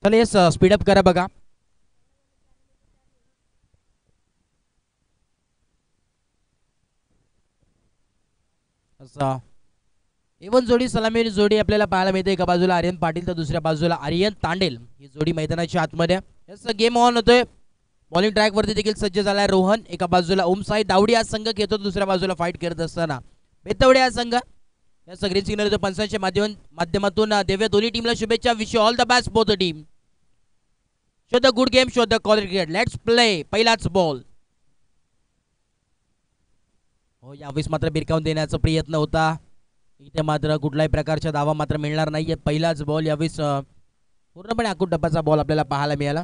चला yes speedup करा बघा. असं एवन जोडी सलामी जोडी आपल्याला पाहायला मिळते. एका बाजूला आर्यन पाटील तर दुसऱ्या बाजूला आर्यन तांडेल ही जोडी मैदानाच्या आतमध्ये. यस गेम ऑन होतोय. बॉलिंग ट्रॅक वरती देखील सज्ज झालाय रोहन. एका बाजूला ओमसाई दावडी हा संघ घेतो, दुसऱ्या बाजूला फाईट करत असताना बेतवडे हा संघ. या ग्रीन सिग्नल पंचांच्या माध्यमातून देव्या दोन्ही टीमला शुभेच्छा. Wish all the best both the team. Show the good game, show the quality cricket. Let's play. पहिलाच बॉल. हो यावेळेस मात्र बिरकावून देण्याचा प्रयत्न होता. इथे मात्र कुठल्याही प्रकारचा दावा मात्र मिळणार नाहीये. पहिलाच बॉल यावेळेस पूर्णपणे आखूट टप्प्याचा बॉल आपल्याला पाहायला मिळाला.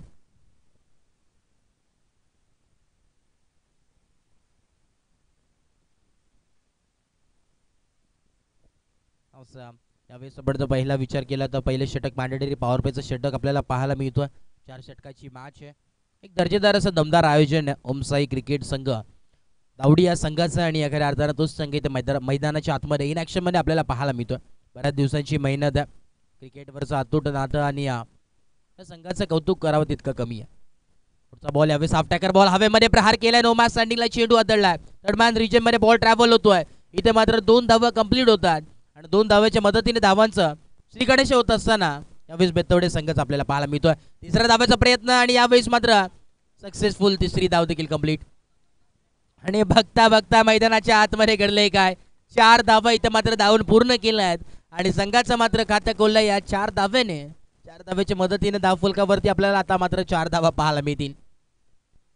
यावेळेस आपण पहिला विचार केला तर पहिले षटक मॅन्डेटरी पॉवर प्लेचं षटक आपल्याला पाहायला मिळतोय. 4 षटकाची मॅच आहे. एक दर्जेदार असं दमदार आयोजन आहे ओमसाई क्रिकेट संघ दावडी या संघाचं आणि खऱ्या अर्थानं तोच संघ इथे मैदानाच्या आतमध्ये इन ॲक्शन मध्ये आपल्याला पाहायला मिळतोय. बऱ्याच दिवसांची मेहनत आहे. क्रिकेटवरचं अतूट नातं आणि या संघाचं कौतुक करावं तितकं कमी आहे. पुढचा बॉल यावेळेस हाफ टॅकर बॉल हवेमध्ये प्रहार केलाय. नो मॅच स्टँडिंगला चेंडू आदळलाय. थर्ड मॅन रिजन मध्ये बॉल ट्रॅव्हल होतोय. इथे मात्र 2 धावा कंप्लीट होतात आणि 2 धाव्याच्या मदतीने धावांचं श्रीगणेश होत असताना यावेळेस बेतवडे संघच आपल्याला पाहायला मिळतोय. तिसऱ्या धाव्याचा प्रयत्न आणि यावेळेस मात्र सक्सेसफुल तिसरी धाव देखील कंप्लीट. आणि बघता बघता मैदानाच्या आतमध्ये घडलंय काय. 4 धावा इथे मात्र धावून पूर्ण केल्या आहेत आणि संघाचं मात्र खातं खोललंय या 4 धाव्याने. 4 धाव्याच्या मदतीने धाव फलकावरती आपल्याला आता मात्र 4 धावा पाहायला मिळतील.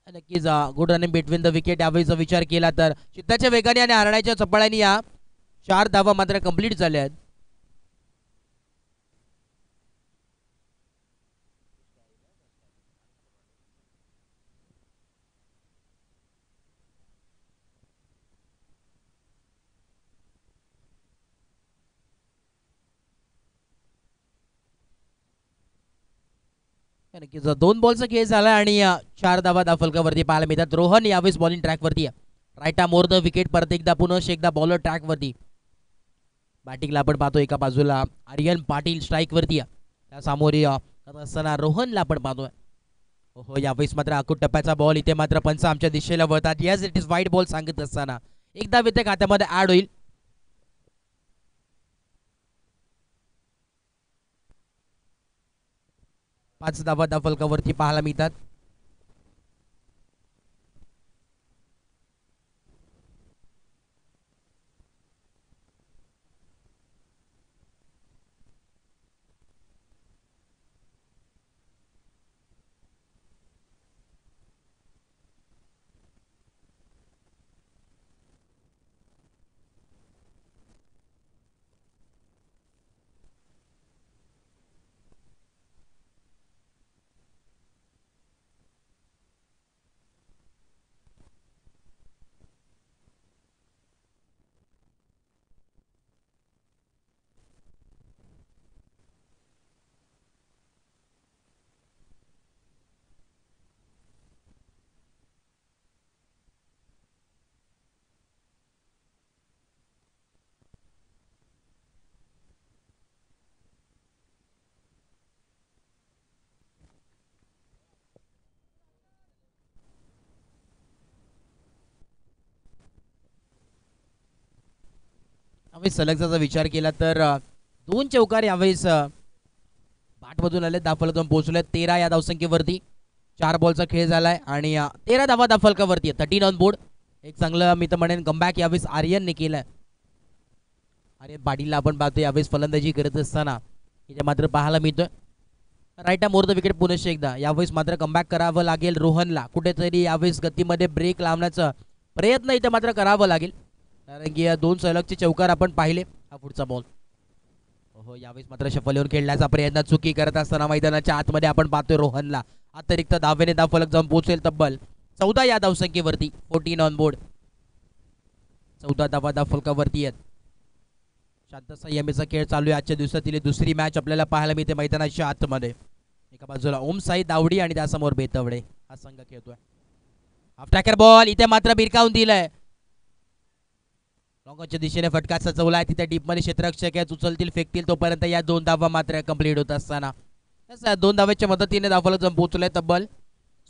नक्कीच good running between the wicket यावेळीचा विचार केला तर चित्ताच्या वेगाने आणि हरण्याच्या चपळाने या 4 धावा मात्र कंप्लीट झाल्या आहेत. नक्कीच 2 बॉलचा खेळ झाला आणि 4 धावा धाव फलकावरती पाहायला मिळतात. रोहन यावेळेस बॉलिंग ट्रॅक वरती आहे. Right arm over the wicket. परत एकदा पुन्हा एकदा बॉलर ट्रॅक वरती. बॅटिंगला आपण पाहतो एका बाजूला आर्यन पाटील स्ट्राईक वरती आहे. त्या सामोरी असताना रोहनला आपण पाहतोय. हो यावेळेस मात्र आखूट टप्प्याचा बॉल. इथे मात्र पंच आमच्या दिशेला वळतात. येस इट इज वाईट बॉल सांगत असताना एकदा विथे खात्यामध्ये ऍड होईल. पाच धावा धाव फलकावरती पाहायला मिळतात. यावेळेस सलगचा विचार केला तर 2 चौकार यावेळेस बाटमधून आले. धावफलकावर पोहोचले 13 या धावसंख्येवरती. 4 बॉलचा खेळ झालाय आणि 13 धावा धावफलकावरती 13 ऑन बोर्ड. एक चांगलं मी तर म्हणेन कमबॅक यावेळेस आर्यनने केलाय. आर्यन पाटीलला आपण पाहतो यावेळेस फलंदाजी करत असताना इथे मात्र पाहायला मिळतोय. Right arm over the wicket पुन्हा एकदा. यावेळेस मात्र कमबॅक करावं लागेल रोहनला. कुठेतरी यावेळेस गतीमध्ये ब्रेक लावण्याचा प्रयत्न इथे मात्र करावं लागेल कारण की 2 सलगचे चौकार आपण पाहिले. हा पुढचा बॉल. हो यावेळेस मात्र शफल येऊन खेळण्याचा प्रयत्न चुकी करत असताना मैदानाच्या आतमध्ये आपण पाहतोय रोहनला. अतिरिक्त धावेने धाव फलक जाऊन पोहोचेल तब्बल 14 या धावसंख्येवरती. 14 ऑन बोर्ड. 14 धावा धाव फलकावरती आहेत. शांत संयमीचा खेळ चालू आहे. आजच्या दिवसातील दुसरी मॅच आपल्याला पाहायला मिळते मैदानाच्या आतमध्ये. एका बाजूला ओमसाई दावडी आणि त्यासमोर बेतवडे हा संघ खेळतोय. हाफ टॅकर बॉल इथे मात्र भिरकावून दिलाय. लॉंगच्या दिशेने फटका सजवलाय. तिथे डीप मध्ये क्षेत्ररक्षक आहे. उचलतील फेकतील तोपर्यंत या 2 धावा मात्र कंप्लीट होत असताना दोन धावेच्या मदतीने धावफलक जाऊन पोहोचलाय तब्बल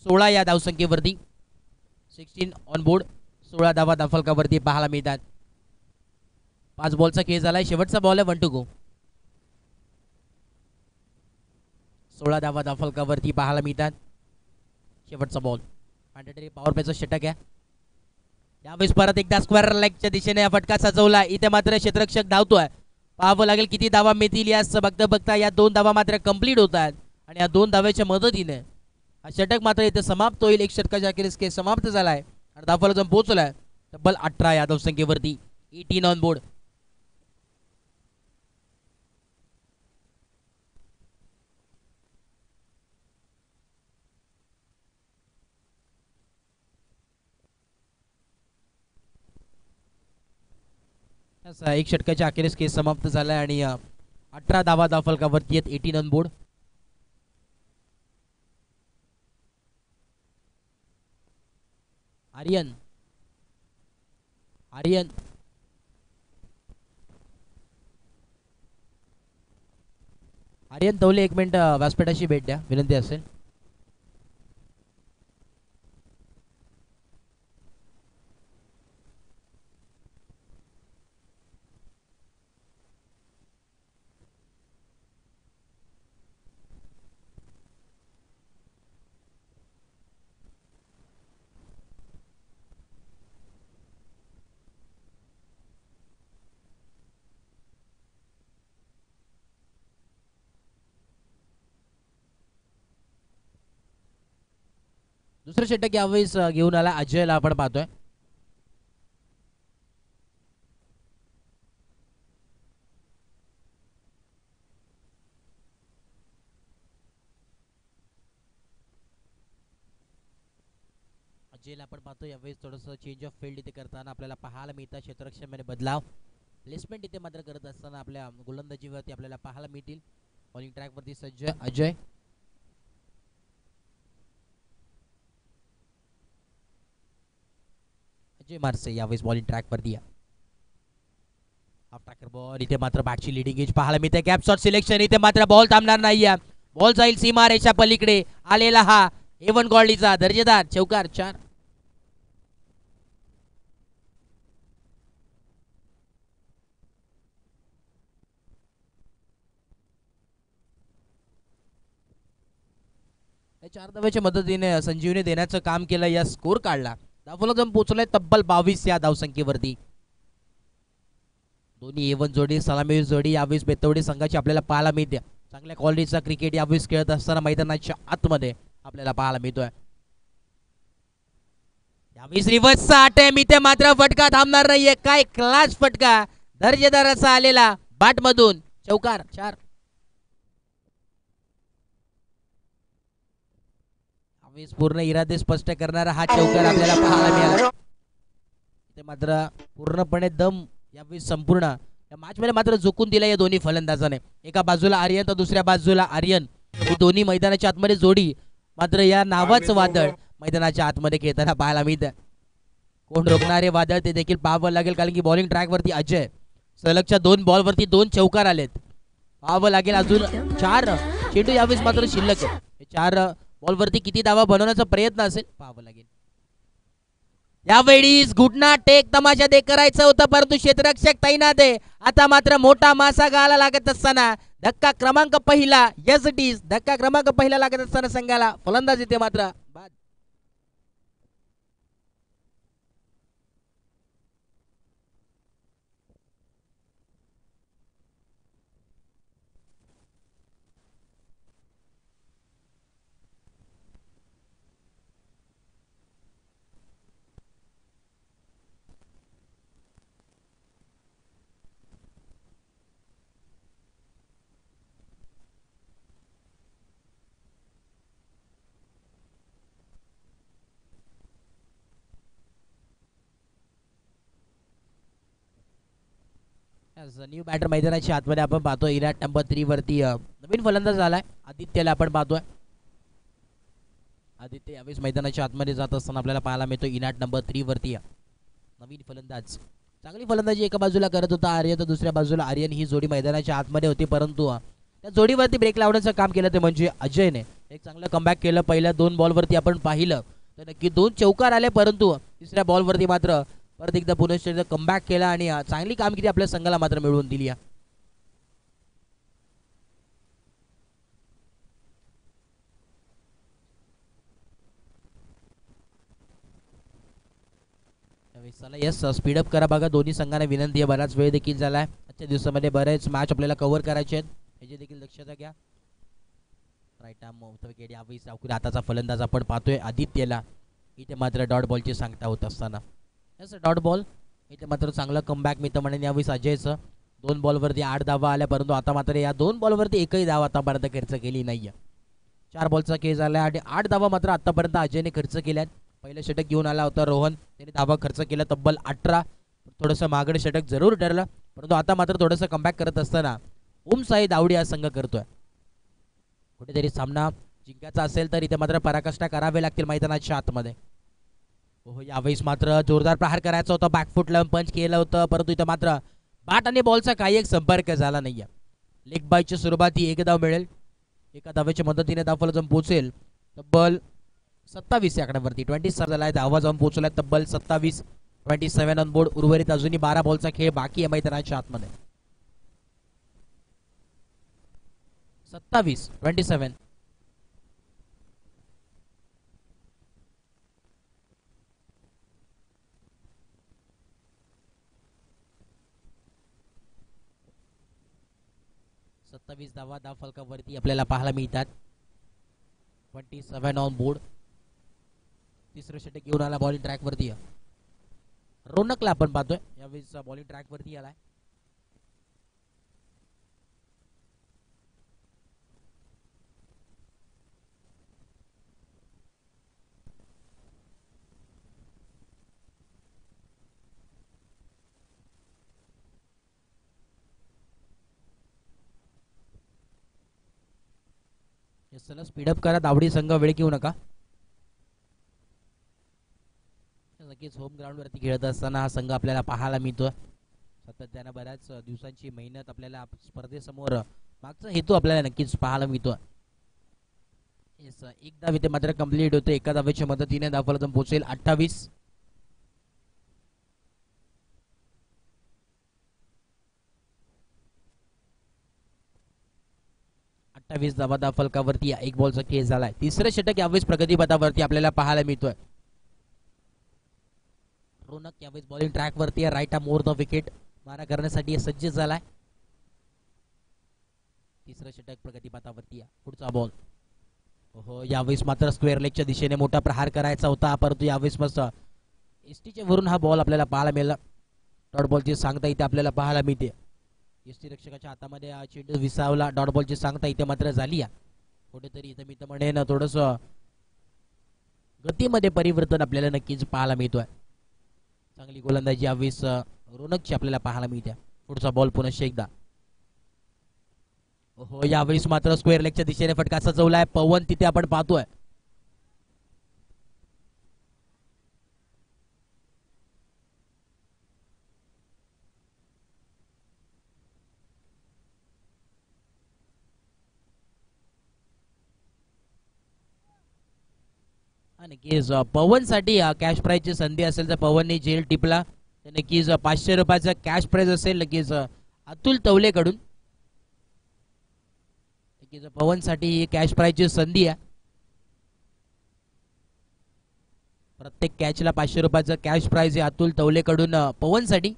16 या धावसंख्येवरती. 16 ऑन बोर्ड. 16 धावा धावफलकावरती पाहायला मिळतात. 5 बॉलचा खेळ झालाय. शेवटचा बॉल आहे 1 टू गो. 16 धावा धावफलकावरती पाहायला मिळतात. शेवटचा बॉल. मॅन्डेटरी पॉवर प्लेचं षटक आहे. यावेळेस परत एकदा स्क्वेअर लेगच्या दिशेने हा फटका सजवला. इथे मात्र क्षेत्ररक्षक धावतोय. पाहावं लागेल किती धावा मिळतील. यास बघता बघता या 2 धावा मात्र कंप्लीट होत आहेत आणि या 2 धाव्याच्या मदतीने हा षटक मात्र इथे समाप्त होईल. एक षटकाच्या अखेरीस खेळ समाप्त झालाय आणि धावफलक जाऊन पोहोचलाय तब्बल 18 या धावसंख्येवरती. 18 ऑन बोर्ड. एक षटकाच्या अखेरीस केस समाप्त झालाय आणि 18 धावा धावफलकावरती आहेत. 18 on board. Aryan Aryan Aryan Tawale 1 minute व्यासपीठाशी भेट द्या विनंती असेल. दुसरं षटक यावेळेस घेऊन आला अजयला आपण पाहतोय. अजयला आपण पाहतोय यावेळेस थोडंसं चेंज ऑफ फील्ड इथे करताना आपल्याला पाहायला मिळतं. क्षेत्ररक्षणामध्ये बदलाव. प्लेसमेंट इथे मात्र करत असताना आपल्या गोलंदाजीवरती आपल्याला पाहायला मिळतील. बॉलिंग ट्रॅकवरती सज्ज अजय. अजय मारसे यावेळेस बॉलिंग ट्रॅकवरती. Half tracker ball. इथे मात्र बॅटची लिडिंग एज पाहायला मिळते. Gap shot selection. इथे मात्र बॉल थांबणार नाहीये. बॉल जाईल सीमा रेषा पलीकडे आलेला हा एवन गॉल्डीचा दर्जेदार चौकार. 4. चार धाव्याच्या मदतीने संजीवने देण्याचं काम केलं. या स्कोर काढला. धावफलक जाऊन पोहोचलाय तब्बल 22 या धावसंख्येवरती. दोन्ही एवन जोडी सलामी जोडी यावेळेस बेतवडे संघाची आपल्याला पाहायला मिळते. चांगल्या क्वालिटीचा क्रिकेट यावेळेस खेळत असताना मैदानाच्या आतमध्ये आपल्याला पाहायला मिळतोय. यावेळेस रिव्हर्सचा अटेम्प्ट. इथे मात्र फटका थांबणार नाहीये. काय क्लास फटका दर्जेदार असा आलेला बाट मधून. चौकार. 4. पूर्ण इरादे स्पष्ट करणारा हा चौकार आपल्याला पाहायला मिळाला. इथे मात्र पूर्णपणे दम यावेळेस संपूर्ण या मॅच मध्ये मात्र झोकून दिला या दोन्ही फलंदाजाने. एका बाजूला आर्यन तर दुसऱ्या बाजूला आर्यन. ही दोन्ही मैदानाच्या आतमध्ये जोडी मात्र या नावाचं वादळ मैदानाच्या आतमध्ये खेळताना पाहायला मिळतं. कोण रोखणारे वादळ ते देखील पाहावं लागेल कारण की बॉलिंग ट्रॅक वरती अजय. सलगच्या 2 बॉल वरती 2 चौकार आलेत. पाहावं लागेल अजून 4 चेंडू यावेळेस मात्र शिल्लक. 4 बॉलवरती किती धावा बनवण्याचा प्रयत्न असेल पाहावं लागेल. यावेळीच घुटना टेक तमाशा दे करायचं होतं परंतु क्षेत्ररक्षक तैनात आहे. आता मात्र मोठा मासा गाला लागत असताना धक्का क्रमांक पहिला. Yes it is. धक्का क्रमांक पहिला लागत असताना संघाला फलंदाज येते मात्र बाद. न्यू बॅटर मैदानाच्या आतमध्ये आपण पाहतोय. इनाट नंबर 3 वरती नवीन फलंदाज आलाय आदित्यला आपण पाहतोय. आदित्य यावेळेस मैदानाच्या आतमध्ये जात असताना आपल्याला पाहायला मिळतो. इनाट नंबर 3 वरती नवीन फलंदाज. चांगली फलंदाजी एका बाजूला करत होता आर्यन तर दुसऱ्या बाजूला आर्यन. ही जोडी मैदानाच्या आतमध्ये होती परंतु त्या जोडीवरती ब्रेक लावण्याचं काम केलं ते म्हणजे अजयने एक चांगलं कमबॅक केलं. पहिल्या 2 बॉलवरती आपण पाहिलं तर नक्की 2 चौकार आले, परंतु तिसऱ्या बॉलवरती मात्र परत एकदा पुनश्च कमबॅक केला आणि चांगली कामगिरी आपल्या संघाला मात्र मिळवून दिली. चला यस स्पीडअप करा बघा, दोन्ही संघांना विनंती आहे. बराच वेळ देखील झाला आहे. आजच्या दिवसामध्ये बरेच मॅच आपल्याला कव्हर करायचे आहेत, याची देखील दक्षता घ्या. राईट आर्म विकेट यावेळी सावकुरी हाताचा फलंदाज आपण पाहतोय आदित्यला. इथे मात्र डॉट बॉलची सांगता होत असताना यस डॉट बॉल. इथे मात्र चांगलं कमबॅक मी तर म्हणेन यावेळी अजयचं. 2 बॉलवरती 8 धावा आल्या, परंतु आता मात्र या 2 बॉलवरती एकही धाव आतापर्यंत खर्च केली नाहीये. 4 बॉलचा खेळ झाला आणि 8 धावा मात्र आतापर्यंत अजयने खर्च केल्यात. पहिलं षटक घेऊन आला होता रोहन, त्याने धावा खर्च केला तब्बल 18. थोडंसं मागणं षटक जरूर ठरलं, परंतु आता मात्र थोडंसं कमबॅक करत असताना ओमसाई दावडी हा संघ करतोय. कुठेतरी सामना जिंकायचा असेल तर इथे मात्र पराकाष्ठा करावे लागतील मैदानाच्या आतमध्ये. हो यावेळेस मात्र जोरदार प्रहार करायचा होता, बॅकफुट लावून पंच केलं होतं, परंतु इथं मात्र बॅट आणि बॉलचा काही एक संपर्क झाला नाहीये. लेग बायची सुरुवाती एक धाव मिळेल, एका धावेच्या मदतीने धावफलक जाऊन पोहोचेल तब्बल 27 या आकड्यावरती. 27 झालाय, धावा जाऊन पोहोचलाय तब्बल 27. 27 ऑन बोर्ड. उर्वरित अजूनही 12 बॉलचा खेळ बाकी आहे मैदानाच्या आतमध्ये. 27 27. धावा धाव फलकावरती आपल्याला पाहायला मिळतात. 27 ऑन बोर्ड. तिसरं षटक घेऊन आला बॉलिंग ट्रॅक वरती. रोनकला आपण पाहतोय यावेळेस बॉलिंग ट्रॅक वरती आलाय. चला स्पीडअप करा, दावडी संघ वेळ घेऊ नका. नक्कीच होम ग्राउंड वरती खेळत असताना हा संघ आपल्याला पाहायला मिळतो. सातत्यानं बऱ्याच दिवसांची मेहनत आपल्याला स्पर्धेसमोर मागचा हेतू आपल्याला नक्कीच पाहायला मिळतो. एक धाव इथे मात्र कंप्लीट होते, एका धावेच्या मदतीने धावफलक पोहोचेल 28. धावा धाव फलकावरती एक बॉलचा खेळ झालाय. तिसरं षटक यावेळेस प्रगतीपथावरती आपल्याला पाहायला मिळतोय. रोनक यावेळेस बॉलिंग ट्रॅक वरती आहे, राईट मोर द विकेट मारा करण्यासाठी सज्ज झालाय. तिसरं षटक प्रगतीपथावरती आहे. पुढचा बॉल. हो यावेळेस मात्र स्क्वेअर लेगच्या दिशेने मोठा प्रहार करायचा होता, परंतु यावेळेस मस्त एसटीच्या वरून हा बॉल आपल्याला पाहायला मिळाला. डॉट बॉलची सांगता इथे आपल्याला पाहायला मिळते. एसटी रक्षकाच्या हातामध्ये चेंडू विसावला. डॉट बॉलची सांगता इथे मात्र झाली. कुठेतरी इथं मी तर म्हणेन थोडस गतीमध्ये परिवर्तन आपल्याला नक्कीच पाहायला मिळतोय. चांगली गोलंदाजी यावेळेस रोनकची आपल्याला पाहायला मिळते. पुढचा बॉल पुन्हा एकदा. हो यावेळेस मात्र स्क्वेअर लेगच्या दिशेने फटका सजवलाय. पवन तिथे आपण पाहतोय. नक्कीच पवन साठी कॅश प्राइजची संधी असेल तर पवनने जेल टिपला तर नक्कीच 500 रुपयाचा कॅश प्राइज असेल नक्कीच अतुल तवलेकडून. नक्कीच पवन साठी ही कॅश प्राइजची संधी आहे. प्रत्येक कॅचला 500 रुपयाचा कॅश प्राइज आहे अतुल तवलेकडून पवन साठी.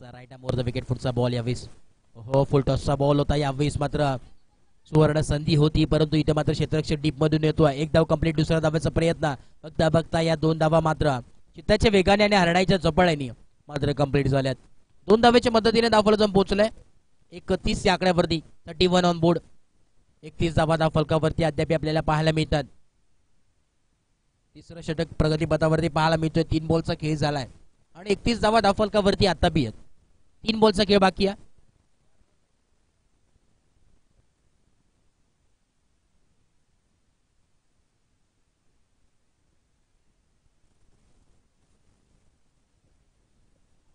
Right more the wicket. पुढचा बॉल यावेळेस हो फुल टॉसचा बॉल होता. यावेळेस मात्र सुवर्ण संधी होती, परंतु इथे मात्र क्षेत्ररक्षक डीप मधून येतोय. एक धाव कंप्लीट. दुसऱ्या धावाचा प्रयत्न बघता बघता या 2 धावा मात्र चित्ताच्या वेगाने आणि हरणाईच्या चपळाने मात्र कंप्लीट झाल्यात. 2 धावेच्या मदतीने धावफलक जाऊन पोहोचलाय 31 या आकड्यावरती. 31 ऑन बोर्ड. 31 धावा धाव फलकावरती अद्याप आपल्याला पाहायला मिळतात. तिसरं षटक प्रगतीपथावरती पाहायला मिळतोय. 3 बॉलचा खेळ झालाय आणि 31 धावा धाव फलकावरती आता बी आहेत. 3 बॉलचा खेळ बाकी आहे.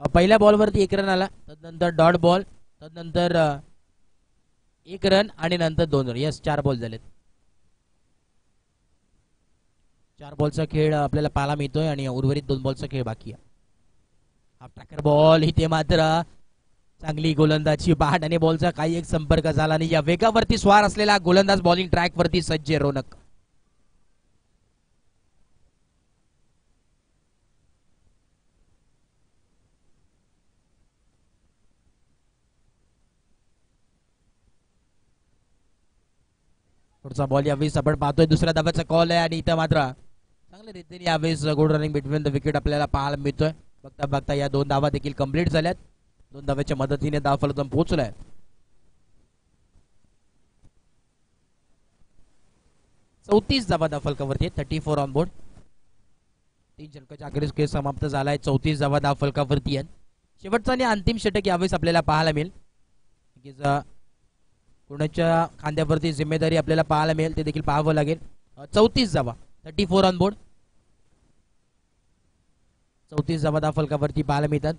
पहिल्या बॉलवरती 1 रन आला, तदनंतर डॉट बॉल, तदनंतर 1 रन आणि नंतर 2 रन. यस, 4 बॉल झालेत. 4 बॉलचा खेळ आपल्याला पाहायला मिळतोय आणि उर्वरित 2 बॉलचा खेळ बाकी आहे. हाफ ट्रॅकर बॉल, इथे मात्र चांगली गोलंदाजी, बॅट आणि बॉलचा काही एक संपर्क झाला नाही. या वेगावरती स्वार असलेला गोलंदाज बॉलिंग ट्रॅक वरती सज्ज रोनक. पुढचा बॉल यावेळेस आपण पाहतोय दुसऱ्या धावाचा कॉल आहे आणि इथं मात्र चांगल्या रीतीने यावेळेस good running between the wicket आपल्याला पाहायला मिळतोय. बघता बघता या 2 धावा देखील कंप्लीट झाल्यात. 2 धाव्याच्या मदतीने धाव फलक पोहोचलाय. 34 धावा धाव फलकावरती, 34 ऑन बोर्ड. 3 षटकाच्या अखेरीस खेळ समाप्त झालाय. 34 धावा धाव फलकावरती आहेत. शेवटचा आणि अंतिम षटक यावेळेस आपल्याला पाहायला मिळेल. कोणाच्या खांद्यावरती जिम्मेदारी आपल्याला पाहायला मिळेल ते देखील पाहावं लागेल. 34 धावा, 34 ऑन बोर्ड. 34 धावा धाव फलकावरती पाहायला मिळतात.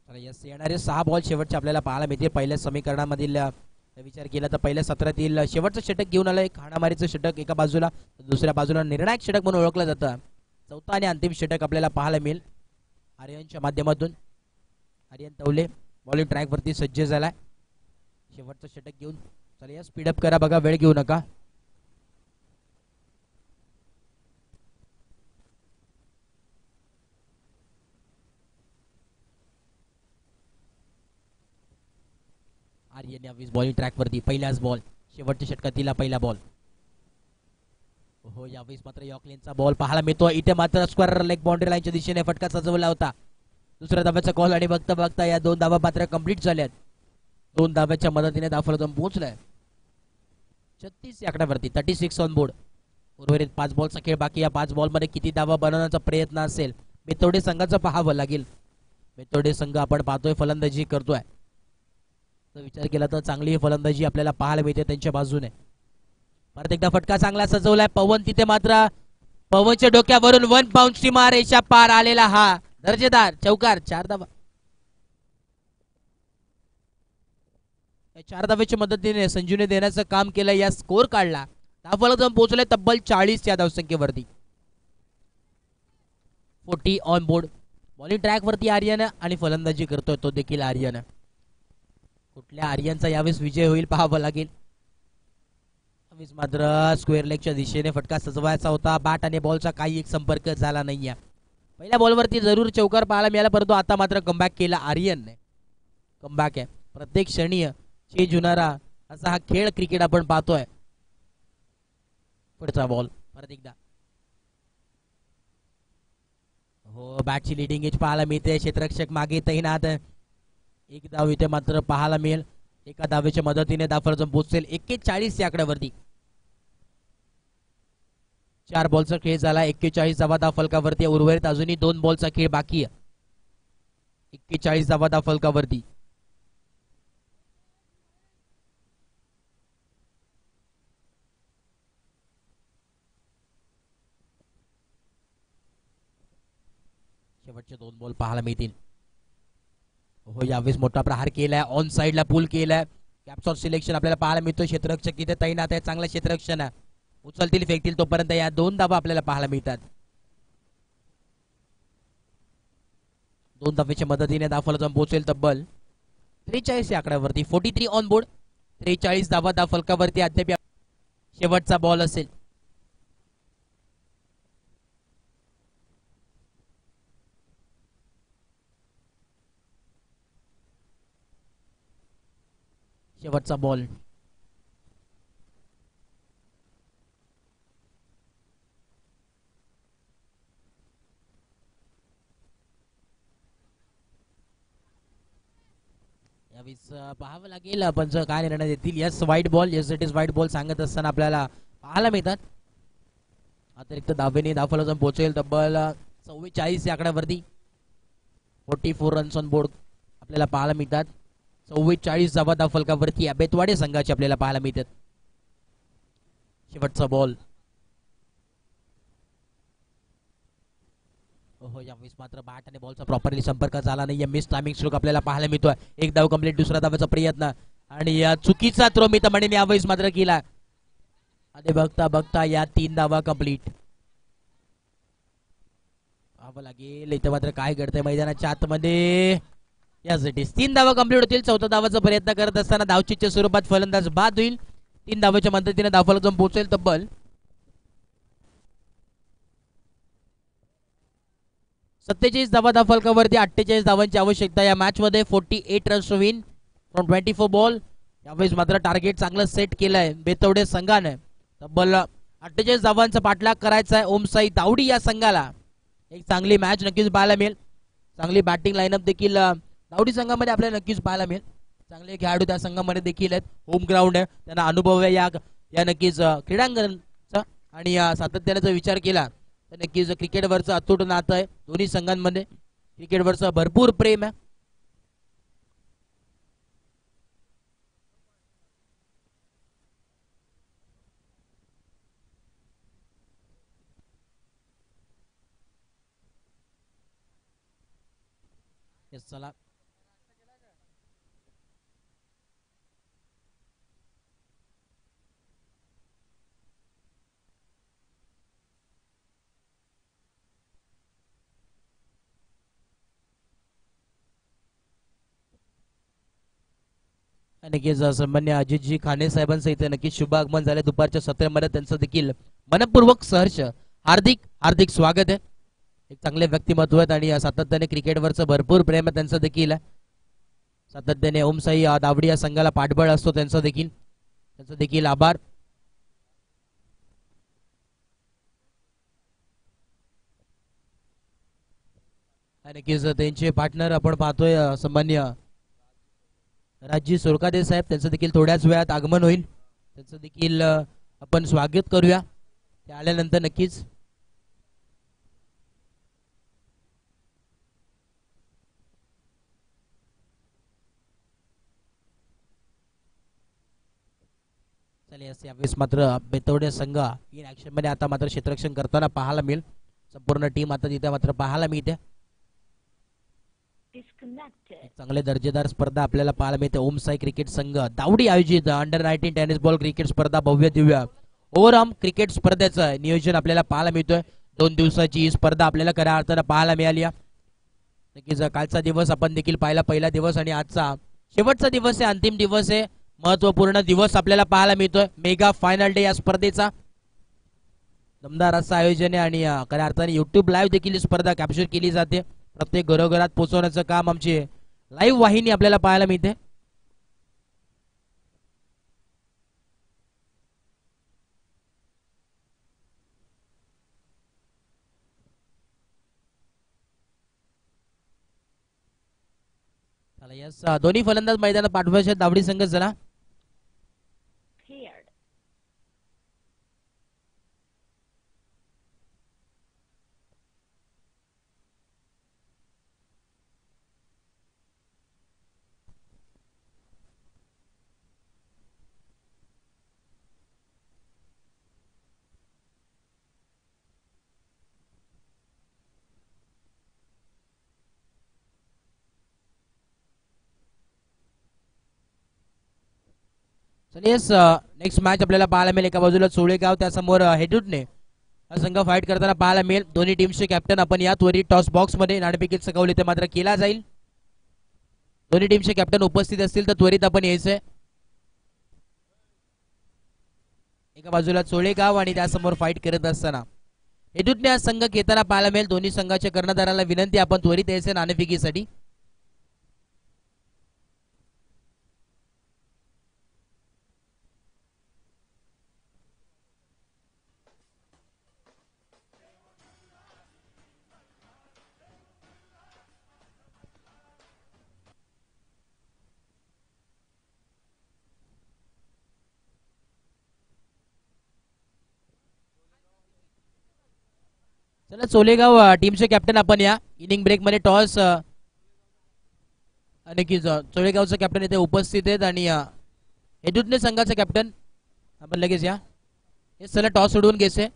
यस, येणारे 6 बॉल शेवटचे आपल्याला पाहायला मिळते. पहिल्या समीकरणामधील विचार केला तर पहिल्या सत्रातील शेवटचं षटक घेऊन आलं. एक हाणामारीचं षटक एका बाजूला, दुसऱ्या बाजूला निर्णायक षटक म्हणून ओळखलं जातं. चौथा आणि अंतिम षटक आपल्याला पाहायला मिळेल आर्यनच्या माध्यमातून. आर्यन तवले बॉलिंग ट्रॅक वरती सज्ज झालाय शेवटचं षटक घेऊन. चला या, स्पीडअप करा बघा, वेळ घेऊ नका. आर्यन यावेळेस बॉलिंग ट्रॅक वरती पहिलाच बॉल, शेवटच्या षटकातील पहिला बॉल. हो, यावेळेस मात्र यॉर्कलेनचा बॉल पाहायला मिळतो. इथे मात्र स्क्वेअर लेग बाउंड्री लाईनच्या दिशेने फटका सजवला होता. दुसऱ्या धाव्याचा कॉल आणि बघता बघता या 2 धावा मात्र कंप्लीट झाल्यात. 2 धाव्याच्या मदतीने धावफलक पोहोचलाय 36 या आकड्यावरती, 36 ऑन बोर्ड. उर्वरित 5 बॉलचा खेळ बाकी. या 5 बॉल मध्ये किती धावा बनवण्याचा प्रयत्न असेल बेतोडे संघाचं पाहावं लागेल. बेतोडे संघ आपण पाहतोय फलंदाजी करतोय. विचार केला तर चांगली फलंदाजी आपल्याला पाहायला मिळते त्यांच्या बाजूने. परत एकदा फटका चांगला सजवलाय पवन. तिथे मात्र पवनच्या डोक्यावरून 1 पाऊंड सीमा रेषा पार आलेला हा दर्जेदार चौकार. 4 धावा. 4 धावेच्या मदतीने संजूने देण्याचं काम केलं. या स्कोर काढला. धावफलक जाऊन पोहोचले तब्बल 40 या धावसंख्येवरती. 40 ऑन बोर्ड. बॉलिंग ट्रॅक वरती आर्यन आणि फलंदाजी करतोय तो देखील आर्यन. कुठल्या आर्यनचा यावेळेस विजय होईल पाहावं लागेल. यावेळेस मात्र स्क्वेअर लेगच्या दिशेने फटका सजवायचा होता. बॅट आणि बॉलचा काही एक संपर्क झाला नाहीये. पहिल्या बॉलवरती जरूर चौकार पाहायला मिळाला, परंतु आता मात्र कमबॅक केला आर्यनने. कमबॅक आहे प्रत्येक क्षणी चेंज होणारा असा हा खेळ क्रिकेट आपण पाहतोय. पुढचा बॉल परत एकदा. हो, बॅटची लिडिंग एज पाहायला मिळते. क्षेत्ररक्षक मागे तैनात. एक धाव इथे मात्र पाहायला मिळेल. एका धावेच्या मदतीने धावफलक पोहोचेल 41 या आकड्यावरती. 4 बॉलचा खेळ झाला. 41 धावा धावफलकावरती. उर्वरित अजूनही 2 बॉलचा खेळ बाकी आहे. 41 धावा धावफलकावरती. शेवटचे 2 बॉल पाहायला मिळतील. हो, यावेळेस मोठा प्रहार केलाय. ऑन साइडला पूल केलाय. कॅप्स ऑफ सिलेक्शन आपल्याला पाहायला मिळतो. क्षेत्ररक्षक तिथे तैनात आहे. चांगलं क्षेत्ररक्षण आहे. उचलतील फेकतील तोपर्यंत या 2 धावा आपल्याला पाहायला मिळतात. 2 धावेच्या मदतीने धावफलक पोहोचेल तब्बल 43 या आकड्यावरती. 43 ऑन बोर्ड. 43 धावा धावफलकावरती. अद्याप शेवटचा बॉल असेल. शेवटचा बॉल. यावेळेस पाहावं लागेल पंच काय निर्णय देतील. Yes white ball, yes it is white ball सांगत असताना आपल्याला पाहायला मिळतात. अतिरिक्त धावेने धावफलक पोहोचेल तब्बल 44 या आकड्यावरती. 44 रन्स ऑन बोर्ड आपल्याला पाहायला मिळतात. 44 धावा धावफलकावरती या बेतवाडे संघाचे आपल्याला पाहायला मिळतात. शेवटचा बॉल. हो यावेळेस मात्र बॅट आणि बॉलचा प्रॉपरली संपर्क झाला नाही. मिस टायमिंग स्ट्रोक आपल्याला पाहायला मिळतोय. एक धाव कंप्लीट, दुसरा धावाचा प्रयत्न आणि या चुकीचा थ्रो मितमणीने यावेळेस मात्र केला आणि बघता बघता या 3 धावा कंप्लीट. पाहावं लागेल इथं मात्र काय घडतंय मैदानाच्या आतमध्ये. यासाठी 3 धावा कंप्लीट होतील. 4थ्या धावाचा प्रयत्न करत असताना धावचीच्या स्वरूपात फलंदाज बाद होईल. 3 धावाच्या मदतीने धावफलक जाऊन पोहोचेल तब्बल 47 धावा धावफलकावरती. 48 धावांची आवश्यकता या मॅच मध्ये. 48 runs to win from 24 ball. यावेळेस मात्र टार्गेट चांगलं सेट केलंय बेतवडे संघाने. तब्बल 48 धावांचा पाठलाग करायचा आहे ओमसाई दावडी या संघाला. एक चांगली मॅच नक्कीच पाहायला मिळेल. चांगली बॅटिंग लाईनअप देखील दावडी संघामध्ये आपल्याला नक्कीच पाहायला मिळेल. चांगले खेळाडू त्या संघामध्ये देखील आहेत. होम ग्राउंड आहे, त्यांना अनुभव आहे या नक्कीच क्रीडांगणाचा. आणि सातत्याने जर विचार केला तर नक्कीच क्रिकेटवरचं अतूट नातं आहे दोन्ही संघांमध्ये. क्रिकेटवरचं भरपूर प्रेम आहे. चला नक्कीच सन्मान्य अजितजी खाने साहेबांचं इथे नक्कीच शुभ आगमन झाले दुपारच्या सत्रामध्ये. त्यांचं देखील मनपूर्वक सहर्ष हार्दिक हार्दिक स्वागत आहे. एक चांगले व्यक्तिमत्व आहेत आणि सातत्याने क्रिकेटवरचं भरपूर प्रेम आहे त्यांचं देखील. सातत्याने ओमसाई दावडी या संघाला पाठबळ असतो त्यांचं देखील आभार. नक्कीच त्यांचे पार्टनर आपण पाहतोय सन्मान्य राजजी सुरकादे साहेब. त्यांचं देखील थोड्याच वेळात आगमन होईल. त्यांचं देखील आपण स्वागत करूया ते आल्यानंतर नक्कीच. यावेळेस मात्र बेतवडे संघ इन ऍक्शन मध्ये आता मात्र क्षेत्ररक्षण करताना पाहायला मिळेल. संपूर्ण टीम आता तिथे मात्र पाहायला मिळते. चांगले दर्जेदार स्पर्धा आपल्याला पाहायला मिळते. ओमसाई क्रिकेट संघ दावडी आयोजित अंडर 19 टेनिस बॉल क्रिकेट स्पर्धा भव्य दिव्य ओव्हरऑल क्रिकेट स्पर्धेचं नियोजन आपल्याला पाहायला मिळतोय. 2 दिवसाची ही स्पर्धा आपल्याला खऱ्या अर्थानं पाहायला मिळाली. नक्कीच कालचा दिवस आपण देखील पाहिला, पहिला दिवस, आणि आजचा शेवटचा दिवस आहे, अंतिम दिवस आहे, महत्वपूर्ण दिवस आपल्याला पाहायला मिळतोय. मेगा फायनल डे या स्पर्धेचा दमदार असं आयोजन आहे आणि खऱ्या अर्थाने युट्यूब लाईव्ह देखील स्पर्धा कॅप्चर केली जाते. प्रत्येक घरोघरात पोहोचवण्याचं काम आमची लाईव्ह वाहिनी आपल्याला पाहायला मिळते. यस दोन्ही फलंदाज मैदानात पाठवायचे दावडी संघ. चला येस नेक्स्ट मॅच आपल्याला पाहायला मिळेल. एका बाजूला चोळेगाव, त्यासमोर हेडूटने हा संघ फाईट करताना पाहायला मिळेल. दोन्ही टीमचे कॅप्टन आपण या त्वरित टॉस बॉक्स मध्ये नाणेफेकीचा कौल इथे मात्र केला जाईल. दोन्ही टीमचे कॅप्टन उपस्थित असतील तर त्वरित आपण यायचंय. एका बाजूला चोळेगाव आणि त्यासमोर फाईट करत असताना हेडूटने हा संघ घेताना पाहायला मिळेल. दोन्ही संघाच्या कर्णधाराला विनंती आपण त्वरित यायचंय नाणेफेकीसाठी. चला सोलेगाव टीमचे कॅप्टन आपण या इनिंग ब्रेक मध्ये टॉस नक्कीच सोलेगावचे कॅप्टन इथे उपस्थित आहेत आणि हेदूतने संघाचे कॅप्टन आपण लगेच या हे चला टॉस सोडवून घ्यायचे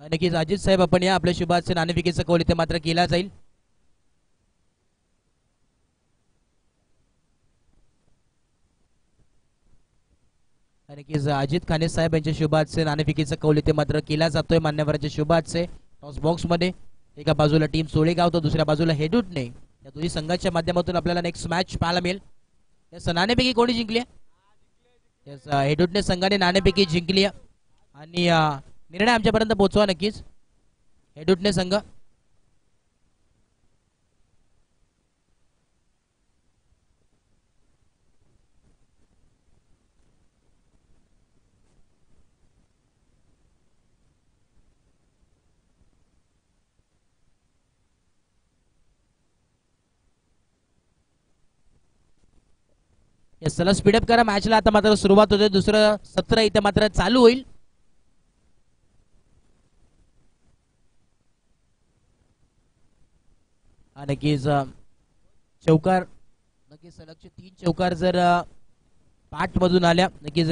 नक्कीच अजित साहेब आपण या आपल्या शुभाचे नाणेफेकीचा कौल इथे मात्र केला जाईल नक्कीच अजित खाने साहेब यांच्या शुभाचे नाणेफेकीचा कौल इथे मात्र केला जातोय मान्यवरांच्या शुभाचे टॉस बॉक्स मध्ये एका बाजूला टीम सोलेगाव तर दुसऱ्या बाजूला हेडूटने या दोन्ही संघाच्या माध्यमातून आपल्याला नेक्स्ट मॅच पाहायला मिळेल या नाणेफेकी कोणी जिंकली हेडूटने संघाने नाणेफेकी जिंकली आणि निर्णय आमच्यापर्यंत पोहोचवा नक्कीच हेडूटने संघ चला स्पीडअप करा मॅचला आता मात्र सुरुवात होते दुसरं सत्र इथे मात्र चालू होईल नक्कीच चौकार नक्कीच सलगचे 3 चौकार जर पाठ मधून आल्या नक्कीच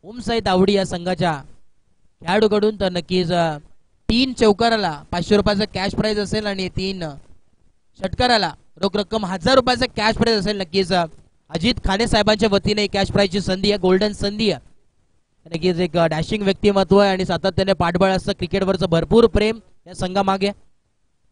ओमसाई दावडी या संघाच्या खेळाडूकडून तर नक्कीच 3 चौकाराला 500 रुपयाचा कॅश प्राइज असेल आणि 3 षटकाराला रोख रक्कम 1000 रुपयाचा कॅश प्राइज असेल नक्कीच अजित खाने साहेबांच्या वतीने कॅश प्राइजची संधी आहे गोल्डन संधी आहे नक्कीच एक डॅशिंग व्यक्तिमत्व आहे आणि सातत्याने पाठबळ असतं क्रिकेटवरचं भरपूर प्रेम या संघामागे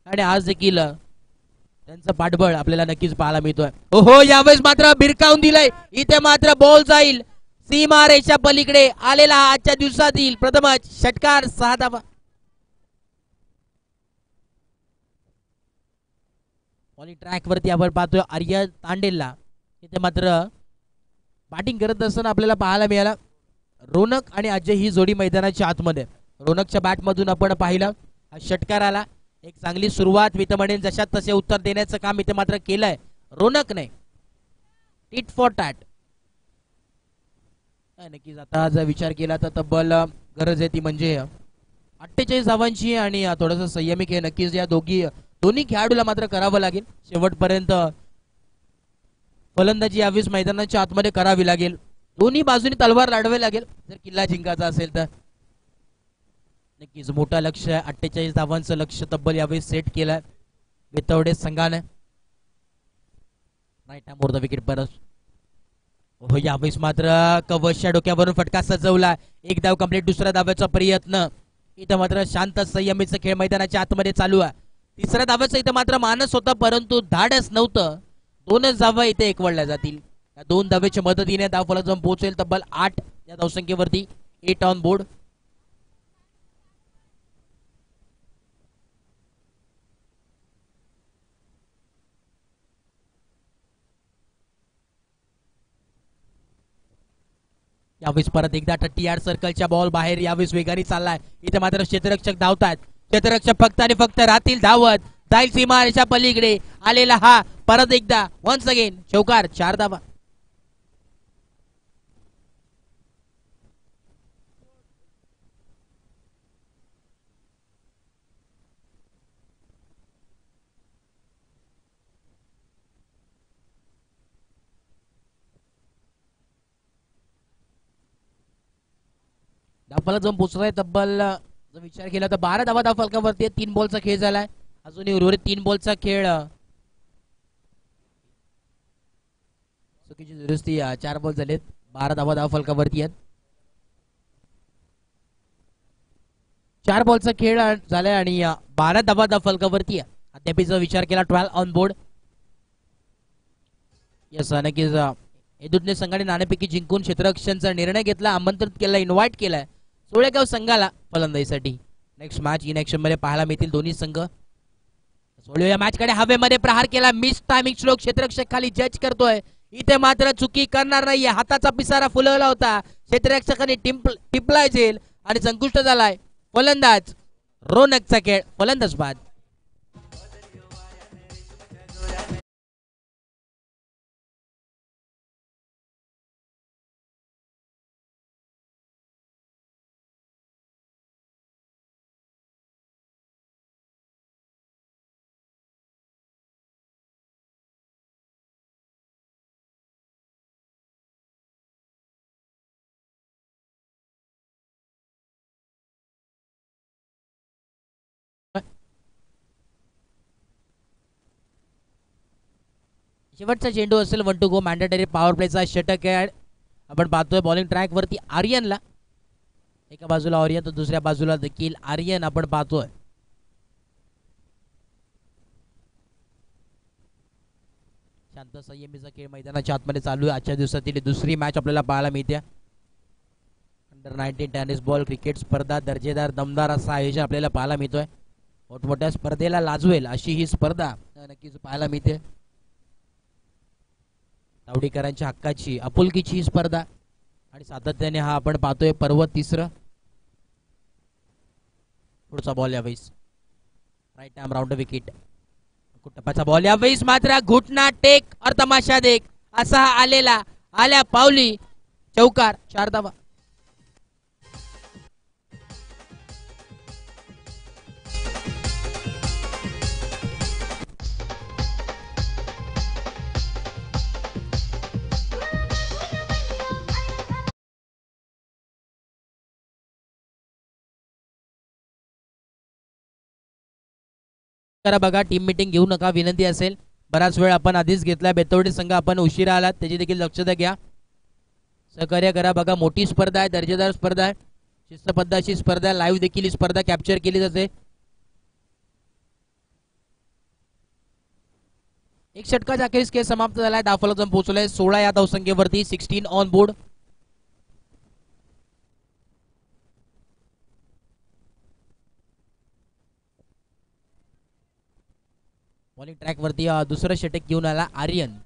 आणि आज देखील त्यांचं पाठबळ आपल्याला नक्कीच पाहायला मिळतोय हो यावेळेस मात्र भिरकावून दिलंय इथे मात्र बॉल जाईल सीमा रेषा पलीकडे आलेला आजच्या दिवसातील प्रथमच षटकार 6 धावा ट्रॅक वरती आपण पाहतोय आर्य तांडेलला इथे मात्र बॅटिंग करत असताना आपल्याला पाहायला मिळाला रोनक आणि अजय ही जोडी मैदानाच्या आतमध्ये रोनकच्या बॅट मधून आपण पाहिलं षटकार आला एक चांगली सुरुवात मी तर म्हणेन जशात तसे उत्तर देण्याचं काम इथे मात्र केलंय रोनकने टिट फॉर टॅट नक्कीच आता जर विचार केला तर तब्बल गरज आहे ती म्हणजे 48 धावांची आणि थोडंसं संयमिक आहे नक्कीच या दोन्ही खेळाडूला मात्र करावं लागेल शेवटपर्यंत फलंदाजी यावेळेस मैदानाच्या आतमध्ये करावी लागेल दोन्ही बाजूनी तलवार लढवावी लागेल जर किल्ला जिंकायचा असेल तर नक्कीच मोठा लक्ष 48 धावांचं लक्ष तब्बल यावेळेस सेट केलंय वितवडे संघाने राईट मोर द विकेट परत हो यावेळेस मात्र कवचच्या डोक्यावरून फटका सजवला एक धाव कंप्लीट दुसऱ्या धाव्याचा प्रयत्न इथं मात्र शांत संयमीचा खेळ मैदानाच्या आतमध्ये चालू आहे तिसऱ्या धाव्याचा इथं मात्र मानस होता परंतु धाडस नव्हतं 2च धावा इथे एकवडल्या जातील या 2 धावेच्या मदतीने धाव फलक जाऊन पोहोचेल तब्बल 8 या धावसंख्येवरती 8 ऑन बोर्ड यावेळेस परत एकदा टी-आर सर्कलच्या बॉल बाहेर यावेळेस वेगाने चाललाय इथे मात्र क्षेत्ररक्षक धावतात क्षेत्ररक्षक फक्त आणि फक्त राहतील धावत जाईल सीमा रेषा पलीकडे आलेला हा परत एकदा वन्स अगेन चौकार 4 धावा धावफलक जाऊन पोचलाय तब्बल जर विचार केला तर 12 धावा धावफलकावरती 3 बॉलचा खेळ झालाय अजूनही उर्वरित 3 बॉलचा खेळ चुकीची दुरुस्ती 4 बॉल झालेत 12 धावा धावफलकावरती आहेत 4 बॉलचा खेळ झालाय आणि 12 धावा धावफलकावरती आहे अद्याप जर विचार केला 12 ऑन बोर्ड यस नक्कीच हेदूतने संघाने नाणेफेकी जिंकून क्षेत्ररक्षणाचा निर्णय घेतला आमंत्रित केला इन्व्हाइट केलाय सोळेगाव संघाला फलंदाजीसाठी नेक्स्ट मॅच इन ऍक्शन मध्ये पाहायला मिळतील दोन्ही संघ सोळेगाव या मॅच कडे हवेमध्ये प्रहार केला मिस टायमिंग श्लोक क्षेत्ररक्षक खाली जज करतोय इथे मात्र चुकी करणार नाहीये हाताचा पिसारा फुलवला होता क्षेत्ररक्षकाने टिपलाय झेल आणि संकुष्ट झालाय फलंदाज रोनकचा खेळ फलंदाज बाद शेवटचा चेंडू असेल 1 टू गो मॅन्डेटरी पॉवर प्लेचा षटक आहे. आपण पाहतोय बॉलिंग ट्रॅक वरती आर्यनला, एका बाजूला आर्यन तर दुसऱ्या बाजूला देखील आर्यन आपण पाहतोय. शांत संयमीचा खेळ मैदानाच्या आतमध्ये चालू आहे. आजच्या दिवसातील दुसरी मॅच आपल्याला पाहायला मिळते. अंडर 19 टेनिस बॉल क्रिकेट स्पर्धा दर्जेदार दमदार असं आयोजन आपल्याला पाहायला मिळतोय. मोठमोठ्या स्पर्धेला लाजवेल अशी ही स्पर्धा नक्कीच पाहायला मिळते. तावडीकरांच्या हक्काची आपुलकीची ही स्पर्धा आणि सातत्याने हा आपण पाहतोय पर्व तिसरं. पुढचा बॉल यावेळेस राईट आर्म राऊंड विकेट. टप्प्याचा बॉल यावेळेस मात्र घुटना टेक और तमाशा देख असा आलेला आल्या पावली चौकार 4 धावा. करा बघा, टीम मीटिंग घेऊ नका विनंती असेल. बराच वेळ आपण आधीच घेतला. बेतवडे संघ आपण उशिरा आलात त्याची देखील दक्षता घ्या. सहकार्य करा बघा. मोठी स्पर्धा आहे, दर्जेदार स्पर्धा आहे, शिस्तबद्धाची स्पर्धा. लाईव्ह देखील ही स्पर्धा कॅप्चर केली जाते. एक षटकाचा अखेरीस खेळ समाप्त झालाय. धावफलक पोहोचलाय 16 या धावसंख्येवरती. 16 ऑन बोर्ड. बॉलिंग ट्रॅक वरती दुसरं षटक घेऊन आला आर्यन.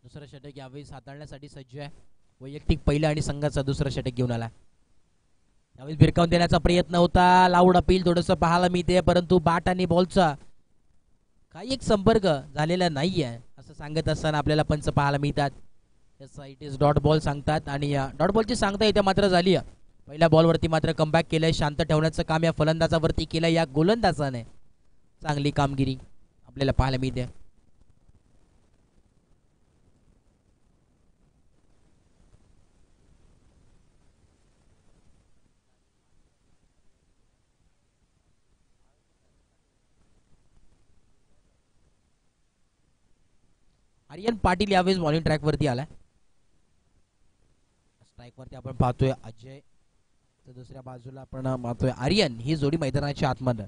दुसरं षटक यावेळी हाताळण्यासाठी सज्ज आहे. वैयक्तिक पहिलं आणि संघाचा दुसरं षटक घेऊन आला. यावेळी भिरकावून देण्याचा प्रयत्न होता. लाऊड अपील थोडंसं पाहायला मिळते, परंतु बॅट आणि बॉलचा काही एक संपर्क झालेला नाहीये असं सांगत असताना आपल्याला पंच पाहायला मिळतात. इट इज डॉट बॉल सांगतात आणि डॉट बॉलची सांगता इथे मात्र झाली. पहिल्या बॉलवरती मात्र कमबॅक केलंय. शांत ठेवण्याचं काम या फलंदाजावरती केलं या गोलंदाजाने. चांगली कामगिरी आपल्याला पाहायला मिळते. आर्यन पाटील यावेळेस बॉलिंग ट्रॅक वरती आलाय. स्ट्राईक वरती आपण पाहतोय अजय, तर दुसऱ्या बाजूला आपण पाहतोय आर्यन. ही जोडी मैदानाच्या आतमध्ये.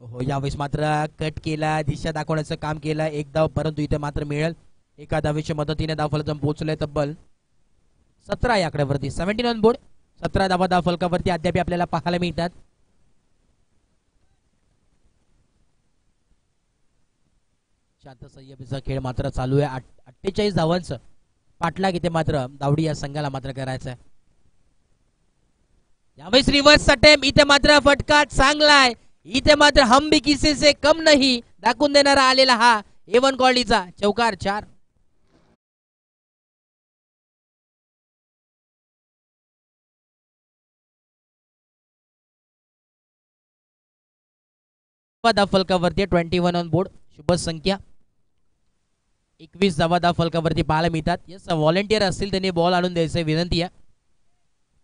हो, यावेळेस मात्र कट केला, दिशा दाखवण्याचं काम केलं. एक धाव परंतु इथे मात्र मिळेल. एका धावेच्या मदतीने धावफलक पोहोचलंय तब्बल 17 या आकड्यावरती. 17 ऑन बोर्ड. 17 धावा धावफलकावरती अद्याप आपल्याला पाहायला मिळतात. शांत संयमीचा खेळ मात्र चालू आहे. 48 धावांचं पाठलाग इथे मात्र दावडी या संघाला मात्र करायचं आहे. यावेळेस रिव्हर्स अटेम्प्ट. इथे मात्र फटका चांगलाय. इथे मात्र हम भी किसी से कम नहीं दाखवून देणारा आलेला हा A1 क्वालिटीचा चौकार 4. धावफलकावरती 21 ऑन बोर्ड. शुभ संख्या 21 धावा धावफलकावरती पाहायला मिळतात. यस, व्हॉलेंटियर असतील त्यांनी बॉल आणून द्यायचं विनंती आहे.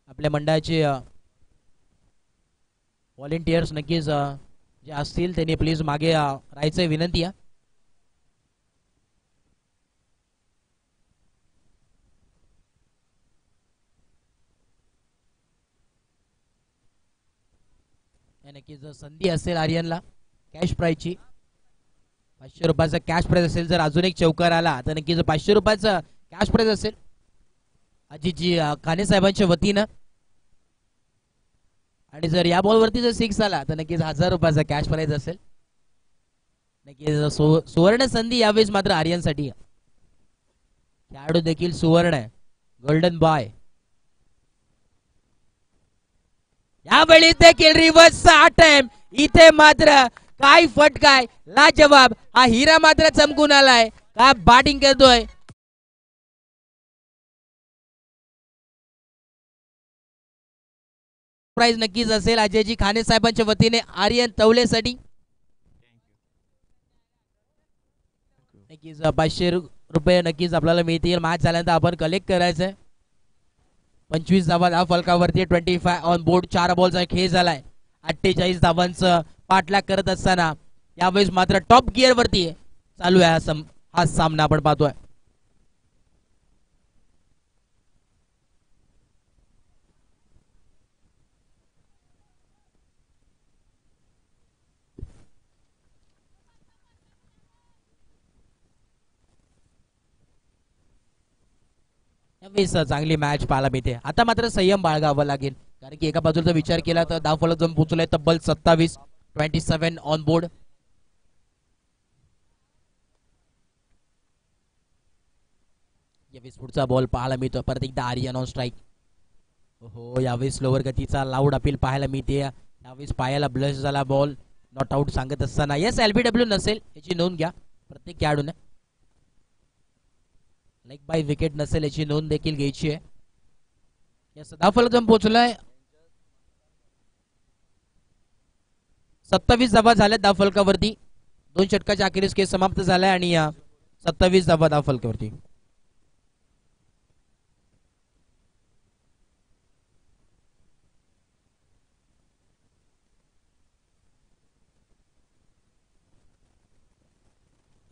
आपल्या मंडळाचे व्हॉलेंटियर्स नक्कीच जे असतील त्यांनी प्लीज मागे राहायचं विनंती आहे. नक्कीच संधी असेल आर्यनला कॅश प्राईजची. 500 रुपयाचा कॅश प्राइज असेल. जर अजून एक चौकार आला तर नक्कीच 500 रुपयाचा कॅश प्राइज असेल अजितजी खाने साहेबांच्या वतीनं. आणि जर या बॉलवरती जर 6 आला तर नक्कीच 1000 रुपयाचा कॅश प्राइज असेल. नक्कीच सुवर्ण संधी यावेळेस मात्र आर्यनसाठी. खेळाडू देखील सुवर्ण आहे, गोल्डन बॉय. यावेळी देखील रिव्हर्सचा अटेम्प्ट. इथे मात्र काय फटकाय लाजवाब. हा हिरा मात्र चमकून आलाय. काय बॅटिंग करतोय. प्राइज नक्कीच असेल अजयजी खाने साहेबांच्या वतीने आर्यन तवलेसाठी. नक्कीच 500 रुपये नक्कीच आपल्याला मिळतील. मॅच झाल्यानंतर आपण कलेक्ट करायचंय. 25 धावा धाव फलकावरती 25 ऑन बोर्ड. 4 बॉलचा खेळ झालाय. 48 धावांचं पाठलाग करत असताना यावेळेस मात्र टॉप गिअर वरती चालू आहे हा सामना आपण पाहतोय. चांगली मॅच पाहायला मिळते. आता मात्र संयम बाळगावा लागेल, कारण की एका बाजूचा विचार केला तर धाव फलक जाऊन पोहोचलाय तब्बल 27. 27 ऑन बोर्ड. यावेळेस पुढचा बॉल पाहायला मिळतो. परत एकदा आर्यन ऑन स्ट्राईक. हो, यावेळेस स्लोवर गतीचा लाऊड अपील पाहायला मिळते. यावेळेस पायाला ब्लश झाला बॉल. नॉट आउट सांगत असताना यस एलबीडब्ल्यू नसेल याची नोंद घ्या प्रत्येक खेळाडूने. लेग बाय विकेट नसेल याची नोंद देखील घ्यायची आहे. यस धाव फलक जाऊन पोहोचलाय. 27 धावा झाल्या धाव फलकावरती. 2 षटकाच्या अखेरीस खेळ समाप्त झालाय आणि 27 धावा धाव फलकावरती.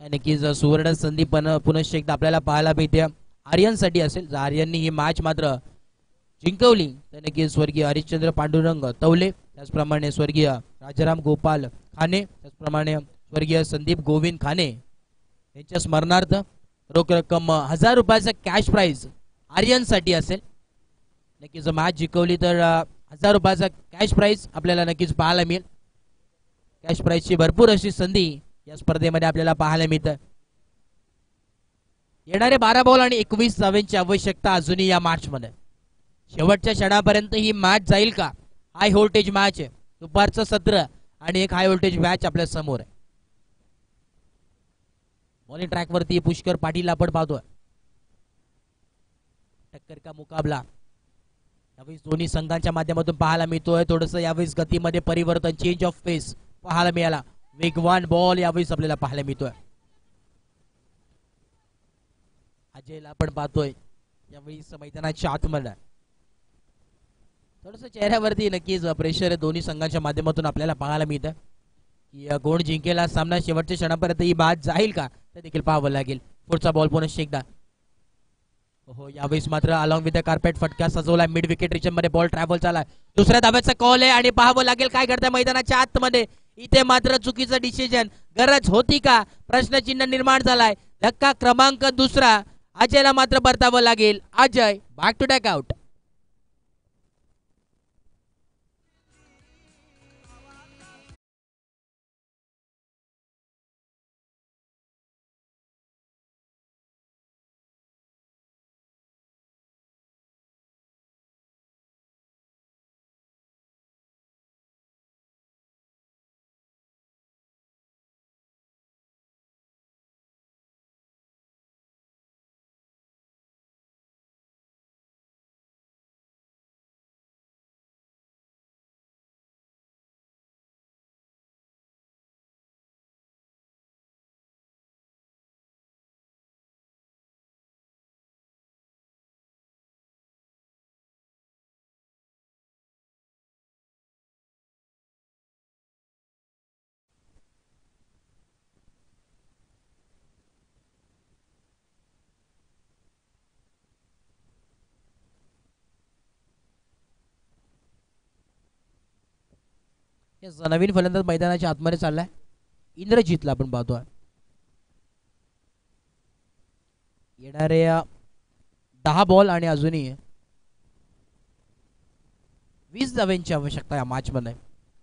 नक्कीच सुवर्ण संधी पण पुनश्च एकदा आपल्याला पाहायला मिळते आर्यन साठी असेल. जर आर्यननी ही मॅच मात्र जिंकवली तर नक्कीच स्वर्गीय हरिश्चंद्र पांडुरंग तवले, त्याचप्रमाणे स्वर्गीय राजाराम गोपाल खाने, त्याचप्रमाणे स्वर्गीय संदीप गोविंद खाने यांच्या स्मरणार्थ रोख रक्कम 1000 रुपयाचा कॅश प्राइज आर्यन साठी असेल. नक्कीच मॅच जिंकवली तर 1000 रुपयाचा कॅश प्राइज आपल्याला नक्कीच पाहायला मिळेल. कॅश प्राइजची भरपूर अशी संधी या स्पर्धेमध्ये आपल्याला पाहायला मिळतं. येणारे 12 बॉल आणि 21 धावांची आवश्यकता अजूनही या मॅच मध्ये. शेवटच्या क्षणापर्यंत ही मॅच जाईल का? हाय व्होल्टेज मॅच आहे. दुपारचं सत्र आणि एक हाय व्होल्टेज मॅच आपल्या समोर आहे. बॉलिंग ट्रॅक वरती पुष्कर पाटील आपण पाहतोय. टक्कर का मुकाबला यावेळेस दोन्ही संघांच्या माध्यमातून पाहायला मिळतोय. थोडस यावेळेस गतीमध्ये परिवर्तन, चेंज ऑफ पेस पाहायला मिळाला. वेगवान बॉल यावेळेस आपल्याला पाहायला मिळतोय. अजयला आपण पाहतोय यावेळेस मैदानाच्या आतमध्ये. थोडस चेहऱ्यावरती नक्कीच प्रेशर आहे दोन्ही संघांच्या माध्यमातून आपल्याला पाहायला मिळतं की कोण जिंकेल हा सामना. शेवटच्या क्षणापर्यंत ही मॅच जाईल का ते देखील पाहावं लागेल. पुढचा बॉल पुनश्च एकदा. हो, यावेळेस मात्र अलॉंग विथ द कार्पेट फटका सजवला. मिड विकेट रिजन मध्ये बॉल ट्रॅव्हल चालाय. दुसऱ्या धाब्याचा कॉल आहे आणि पाहावं लागेल काय करताय मैदानाच्या आतमध्ये. इथे मात्र चुकीचं डिसिजन. गरज होती का प्रश्नचिन्ह निर्माण झालाय. धक्का क्रमांक दुसरा. अजयला मात्र परतावं लागेल. Ajay back to tack out. नवीन फलंदाज मैदानाच्या आतमध्ये चाललाय. इंद्रजितला आपण पाहतोय. येणारे 10 बॉल आणि अजूनही 20 धावांची आवश्यकता या मॅच मध्ये.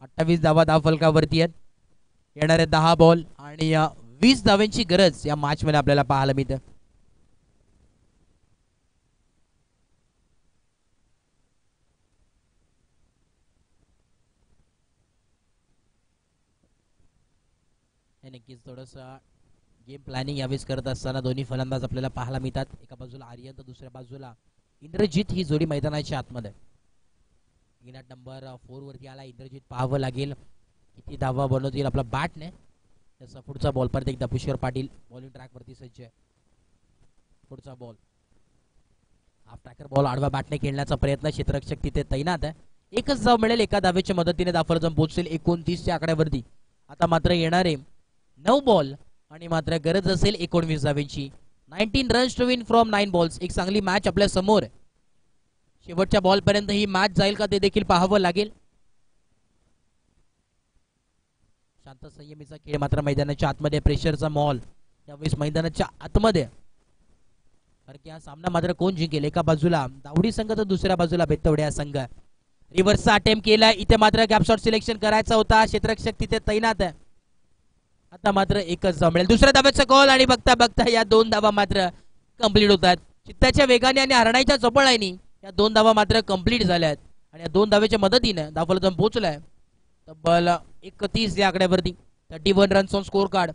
28 धावा धाव फलकावरती आहेत. येणारे 10 बॉल आणि 20 धावांची गरज या मॅच मध्ये आपल्याला पाहायला मिळते. नक्कीच थोडस गेम प्लॅनिंग यावेळेस करत असताना दोन्ही फलंदाज आपल्याला पाहायला मिळतात. एका बाजूला आर्यन तर दुसऱ्या बाजूला इंद्रजित. ही जोडी मैदानाच्या आतमध्ये. विकेट नंबर 4 वरती आला इंद्रजित. पाहावं लागेल किती धावा बनवतील आपला बॅटने. त्याचा पुढचा बॉल परत एकदा पुष्कर पाटील बॉलिंग ट्रॅक वरती सज्ज आहे. पुढचा बॉल हाफ ट्रॅकर बॉल आडवा बॅटने खेळण्याचा प्रयत्न, क्षेत्ररक्षक तिथे तैनात आहे. एकच धाव मिळेल, एका धावेच्या मदतीने दाफलजम पोहोचेल 29च्या आकड्यावरती. आता मात्र येणारे 9 बॉल आणि मात्र गरज असेल 19 धावेची. 19 runs to win from 9 balls. एक चांगली मॅच आपल्या समोर. शेवटच्या बॉल पर्यंत ही मॅच जाईल का ते देखील पाहावं लागेल. शांत संयमीचा खेळ मात्र मैदानाच्या आतमध्ये, प्रेशरचा मॉल यावेळेस मैदानाच्या आतमध्ये. कारण की हा सामना मात्र कोण जिंकेल, एका बाजूला दावडी संघ तर दुसऱ्या बाजूला बेतवडे संघ. रिव्हर्सचा अटेम्प्ट केला, इथे मात्र गॅप शॉट सिलेक्शन करायचा होता, क्षेत्ररक्षक तिथे तैनात आहे. आता मात्र एकच धाव मिळेल. दुसऱ्या धावेचा कॉल आणि बघता बघता या 2 धावा मात्र कंप्लीट होतात. चित्ताच्या वेगाने आणि हरणाईच्या चपळाईने या 2 धावा मात्र कंप्लीट झाल्यात आणि या 2 धावेच्या मदतीने दाफलजम पोहोचलाय तब्बल 31 या आकड्यावरती. 31 रन्स ऑन स्कोर कार्ड.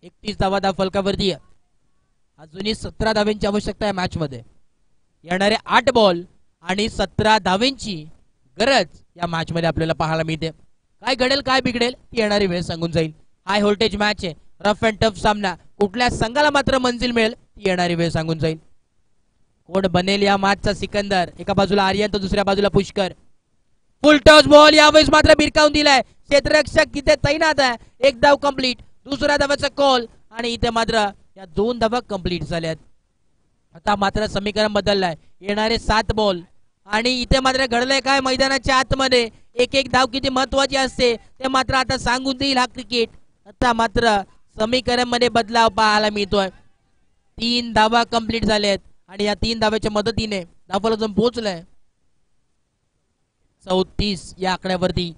31 धावा दाफलकावरती. अजूनही 17 धाव्यांची आवश्यकता आहे मॅच मध्ये. येणारे 8 बॉल आणि 17 धाव्यांची गरज या मॅच मध्ये आपल्याला पाहायला मिळते. काय घडेल काय बिघडेल ती येणारी वेळ सांगून जाईल. हाय व्होल्टेज मॅच आहे, रफ अँड टफ सामना. कुठल्या संघाला मात्र मंजिल मिळेल ती येणारी वेळ सांगून जाईल. कोण बनेल या मॅचचा सिकंदर. एका बाजूला आर्यन तर दुसऱ्या बाजूला पुष्कर. फुल टॉस बॉल यावेळेस मात्र भिरकावून दिलाय. क्षेत्ररक्षक तिथे तैनात आहे. एक धाव कंप्लीट. दुसऱ्या धावाचा कॉल आणि इथे मात्र या 2 धावा कंप्लीट झाल्यात. आता मात्र समीकरण बदललाय. येणारे 7 बॉल आणि इथे मात्र घडलंय काय मैदानाच्या आतमध्ये. एक धाव किती महत्वाची असते ते मात्र आता सांगून देईल हा क्रिकेट. आता मात्र समीकरण मध्ये बदलाव पाहायला मिळतोय. 3 धावा कंप्लीट झाल्यात आणि या 3 धाव्याच्या मदतीने दाफलजम पोहोचलाय 34 या आकड्यावरती.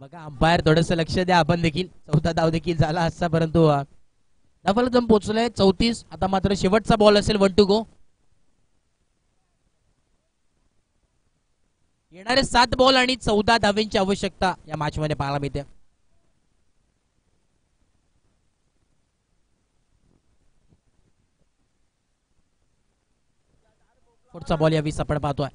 बघा अंपायर थोडस लक्ष द्या. आपण देखील 4था धाव देखील झाला असता परंतु दाफलजम पोहोचलाय 34. आता मात्र शेवटचा बॉल असेल 1 टू गो. येणारे 7 बॉल आणि 14 धाव्यांची आवश्यकता या मॅच मध्ये पाहायला मिळते. पुढचा बॉल यावेळी आपण पाहतोय.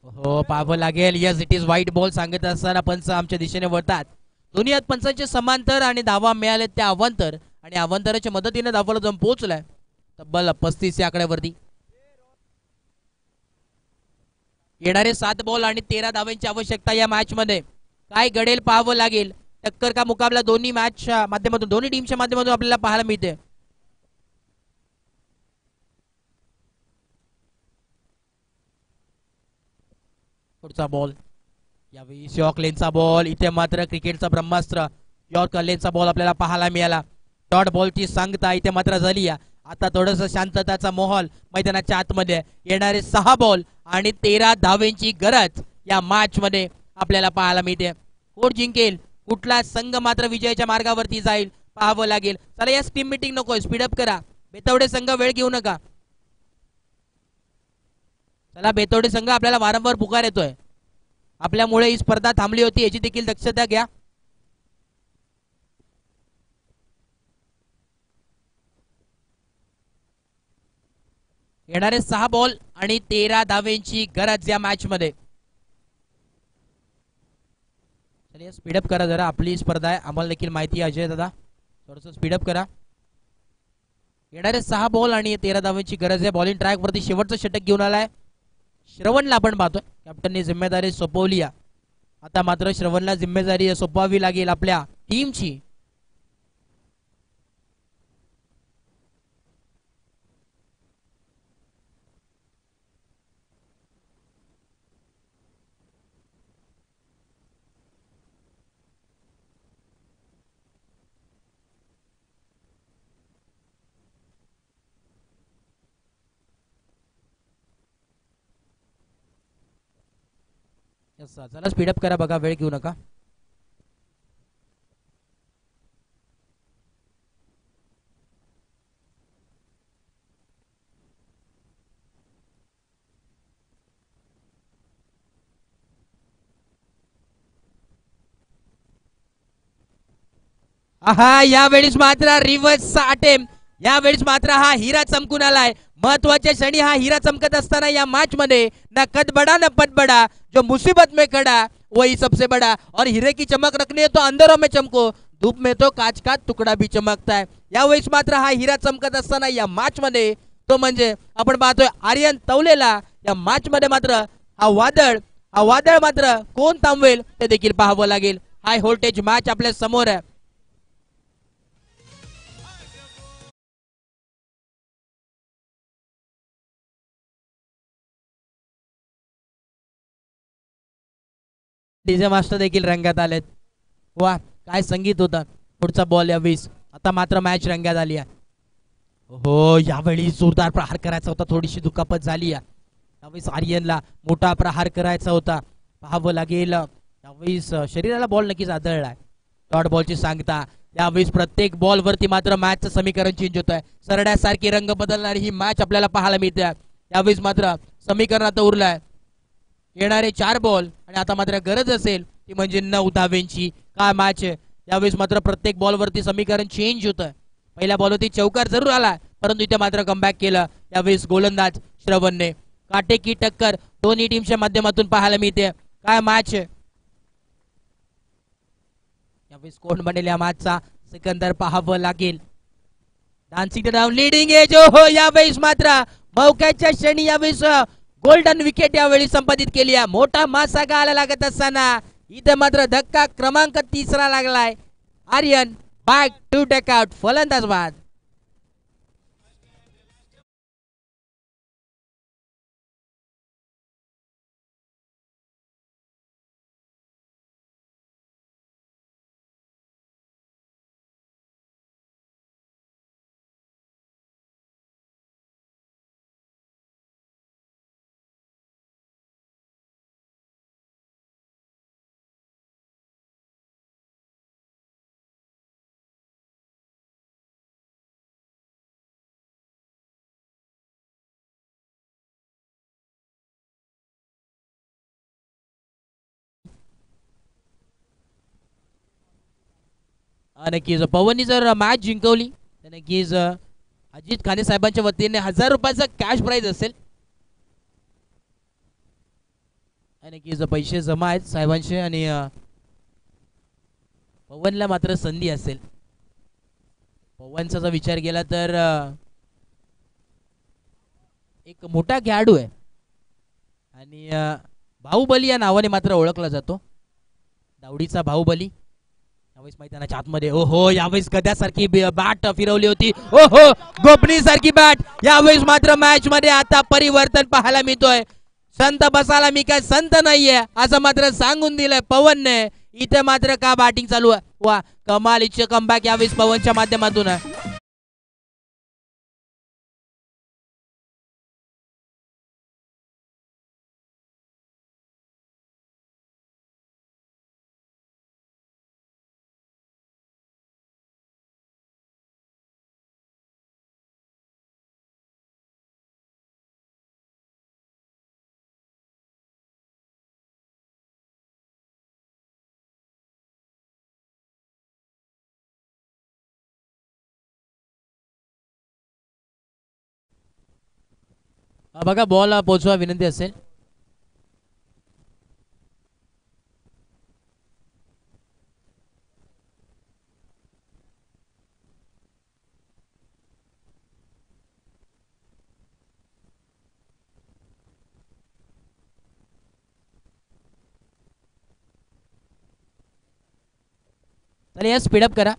हो पाहावं लागेल. Yes it is white ball सांगत असताना पंच आमच्या दिशेने वळतात. दोन्ही हात पंचांचे समांतर आणि धावा मिळाले त्या अवांतर आणि अवांतराच्या मदतीने दाफलजम पोहोचलाय तब्बल 35 या आकड्यावरती. येणारे 7 बॉल आणि 13 धावांची आवश्यकता या मॅच मध्ये. काय घडेल पाहावं लागेल. टक्कर का मुकाबला दोन्ही मॅचच्या माध्यमातून, दोन्ही टीमच्या माध्यमातून आपल्याला पाहायला मिळते. पुढचा बॉल यावेळी यॉर्क लेनचा बॉल. इथे मात्र क्रिकेटचा ब्रह्मास्त्र यॉर्क लेनचा बॉल आपल्याला पाहायला मिळाला. डॉट बॉलची सांगता इथे मात्र झाली. आता थोडस शांतताचा माहोल मैदानाच्या आतमध्ये. येणारे 6 बॉल आणि 13 धावेंची गरज या मॅच मध्ये आपल्याला पाहायला मिळते. कोण जिंकेल, कुठला संघ मात्र विजयाच्या मार्गावरती जाईल पाहावं लागेल. चला या टीम मीटिंग नको, स्पीडअप करा. बेतवडे संघ वेळ घेऊ नका. चला बेतवडे संघ आपल्याला वारंवार पुकार येतोय. आपल्यामुळे ही स्पर्धा थांबली होती याची देखील दक्षता घ्या. येणारे 6 बॉल आणि 13 धावेंची गरज या मॅच मध्ये. चलिए स्पीडअप करा जरा, आपली स्पर्धा आहे, आम्हाला देखील माहिती आहे. अजय दादा थोडस स्पीडअप करा. येणारे 6 बॉल आणि 13 धावेंची गरज आहे. बॉलिंग ट्रॅक वरती शेवटचं षटक घेऊन आलाय श्रवणला. आपण पाहतोय कॅप्टनने जिम्मेदारी सोपवली. आता मात्र श्रवणला जिम्मेदारी सोपवावी लागेल आपल्या टीमची. चला स्पीडअप करा बघा, वेळ घेऊ नका. आहा यावेळेस मात्र रिव्हर्सचा अटेम्प्ट. यावेळेस मात्र हा हिरा चमकून आलाय. महत्वाच्या क्षणी हा हिरा चमकत असताना या मैच मध्ये ना कद बड़ा ना पद बड़ा, जो मुसीबत में खड़ा वही सबसे बड़ा. और हीरे की चमक रखनी है तो अंदरों में चमको. धूप में तो काच का तुकडा भी चमकता है. यावेळेस मात्र हा हिरा चमकत असताना या मॅच मध्ये तो म्हणजे आपण पाहतोय आर्यन तवलेला. या मॅच मध्ये मात्र हा वादळ मात्र कोण थांबवेल ते देखील पाहावं लागेल. हाय व्होल्टेज मॅच आपल्या समोर आहे. डीजे मास्टर देखील रंगात आलेत. वा काय संगीत होता. पुढचा बॉल या 20. आता मात्र मॅच रंगात आली आहे. हो यावेळी जोरदार प्रहार करायचा होता. थोडीशी दुखापत झाली आहे. यावेळेस आर्यनला मोठा प्रहार करायचा होता. पाहावं लागेल. यावेळेस शरीराला बॉल नक्कीच आदळलाय. डॉट बॉलची सांगता. यावेळेस प्रत्येक बॉल वरती मात्र मॅचचं समीकरण चेंज होत आहे. सरड्यासारखी रंग बदलणारी ही मॅच आपल्याला पाहायला मिळते. यावेळेस मात्र समीकरण आता उरलंय. येणारे 4 बॉल आणि आता मात्र गरज असेल ती म्हणजे 9 धावेंची. काय मॅच आहे. यावेळेस मात्र प्रत्येक बॉल वरती समीकरण चेंज होत आहे. पहिल्या बॉलवरती चौकार जरूर आला परंतु इथे मात्र कमबॅक केलं. यावेळेस गोलंदाज श्रवणने. काटेकी टक्कर दोन्ही टीमच्या माध्यमातून पाहायला मिळते. काय मॅच आहे. यावेळेस कोण बनेल या मॅचचा सिकंदर पाहावं लागेल. Dancing down leading edge. हो यावेळेस मात्र मौक्याच्या क्षणी यावेळेस गोल्डन विकेट यावेळी संपादित केली आहे. मोठा मासा गाला लागत असताना इथे मात्र धक्का क्रमांक 3 लागलाय. Aryan back to take out. फलंदाज बाद. नक्कीच पवननी जर मॅच जिंकवली तर नक्कीच अजित खाने साहेबांच्या वतीने 1000 रुपयाचा कॅश प्राइज असेल. नक्कीच पैसे जमा आहेत साहेबांचे आणि पवनला मात्र संधी असेल. पवनचा जर विचार केला तर एक मोठा खेळाडू आहे आणि बाहुबली या नावाने मात्र ओळखला जातो. दावडीचा बाहुबली. यावेळेस मैदानाच्या आतमध्ये ओहो यावेळेस गद्यासारखी बॅट फिरवली होती. ओहो गोपनी सारखी बॅट. यावेळेस मात्र मॅच मध्ये आता परिवर्तन पाहायला मिळतोय. संत बसायला मी काय संत नाहीये असं मात्र सांगून दिलंय पवनने. इथे मात्र का बॅटिंग चालू आहे. वा कमालीचे कमबॅक यावेळेस पवनच्या माध्यमातून आहे. बघा बॉल पोचवा विनंती असेल. तर या स्पीडअप करा.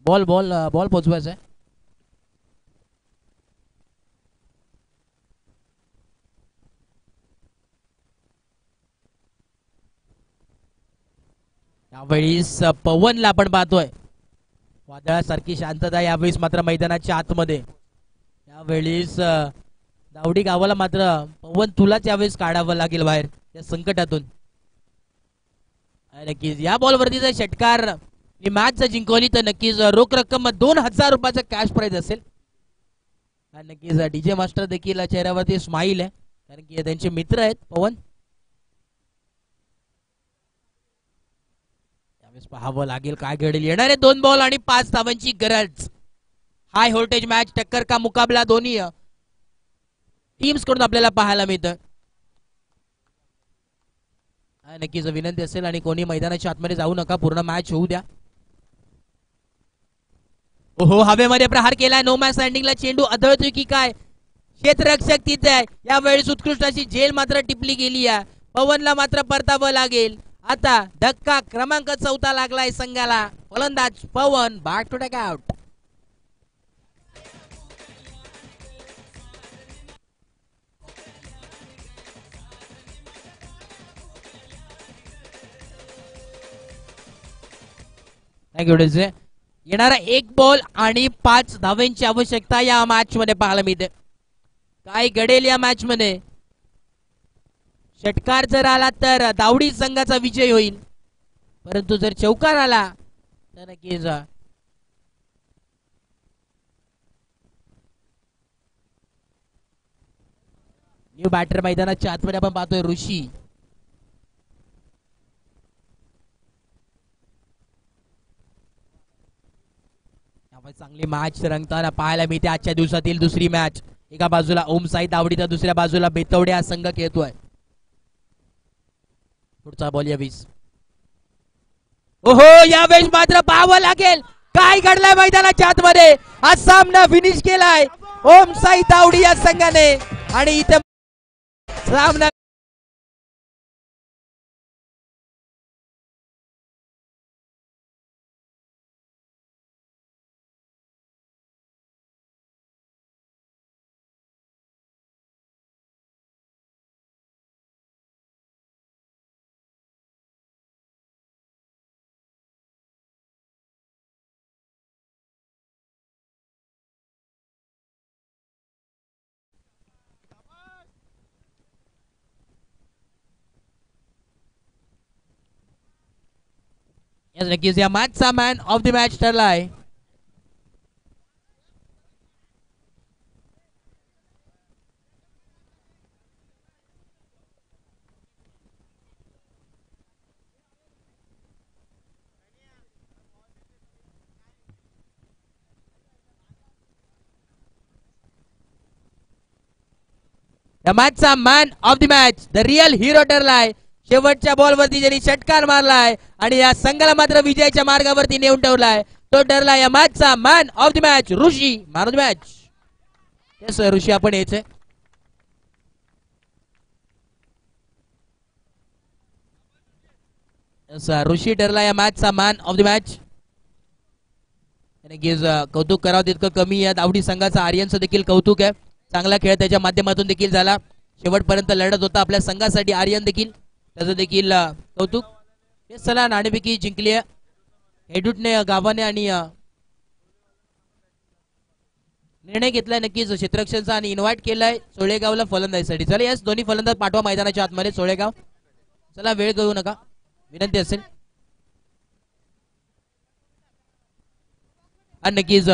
बॉल बॉल बॉल पोचवायचा आहे. यावेळेस पवनला आपण पाहतोय. वादळासारखी शांतता यावेळेस मात्र मैदानाच्या आतमध्ये. यावेळेस दावडी गावाला मात्र पवन तुलाच यावेळेस काढावं लागेल बाहेर या संकटातून. नक्कीच या बॉलवरती जर षटकार ही मॅच जर जिंकवली तर नक्कीच रोख रक्कम 2000 रुपयाचा कॅश प्राइज असेल. नक्कीच डीजे मास्टर देखील चेहऱ्यावरती स्माईल आहे कारण की त्यांचे मित्र आहेत पवन. यावेळेस पाहावं लागेल काय घडेल. येणारे 2 बॉल आणि 5 धावांची गरज. High voltage match. टक्कर का मुकाबला दोन्ही टीम्स कडून आपल्याला पाहायला मिळतं. नक्कीच विनंती असेल आणि कोणी मैदानाच्या आतमध्ये जाऊ नका, पूर्ण मॅच होऊ द्या. ओहो, हवेमध्ये प्रहार केलाय, नो मॅच स्टँडिंगला चेंडू आदळतोय की काय? क्षेत्ररक्षक तिथे आहे. यावेळेस उत्कृष्ट अशी झेल मात्र टिपली गेली आहे. पवनला मात्र परतावं लागेल. आता धक्का क्रमांक 4 लागलाय संघाला. फलंदाज Pawan back to take out. Thank you. येणारा 1 बॉल आणि 5 धावांची आवश्यकता या मॅच मध्ये पाहायला मिळते. काय घडेल या मॅच मध्ये? षटकार जर आला तर दावडी संघाचा विजय होईल, परंतु जर चौकार आला तर नक्कीच न्यू बॅटर मैदानाच्या आतमध्ये आपण पाहतोय ऋषी. चांगली मॅच रंगताना पाहायला मिळते आजच्या दिवसातील दुसरी मॅच. एका बाजूला ओम साई दावडी तर दुसऱ्या बाजूला बेतवडे हा संघ खेळतोय. पुढचा बॉल या 20. ओहो, यावेळेस मात्र पाहावं लागेल काय घडलंय मैदानाच्या आतमध्ये. हा सामना फिनिश केलाय ओम साई दावडी या संघाने आणि इथे सामना नक्कीच या मॅचचा मॅन ऑफ द मॅच ठरलाय. या मॅचचा man of the match the real hero ठरलाय. शेवटच्या बॉलवरती ज्यांनी षटकार मारलाय आणि या संघाला मात्र विजयाच्या मार्गावरती नेऊन ठेवलाय, तो ठरला या मॅचचा man of the match Rishi. Man of the match. Yes Rishi, आपण यायचंय. ऋषी ठरला या मॅचचा मॅन ऑफ द मॅच. कौतुक करावं तितकं कमी. या दावडी संघाचा आर्यनचं देखील कौतुक आहे. चांगला खेळ त्याच्या माध्यमातून देखील झाला. शेवटपर्यंत लढत होता आपल्या संघासाठी आर्यन देखील, त्याचं देखील कौतुक. चला, नाणेफेकी जिंकली आहे हेडूटने गावाने आणि निर्णय घेतलाय नक्कीच क्षेत्ररक्षणचा आणि इन्व्हाइट केलाय सोळेगावला फलंदाजीसाठी. चला यस, दोन्ही फलंदाज पाठवा मैदानाच्या आतमध्ये सोळेगाव. चला, वेळ घेऊ नका, विनंती असेल. आणि नक्कीच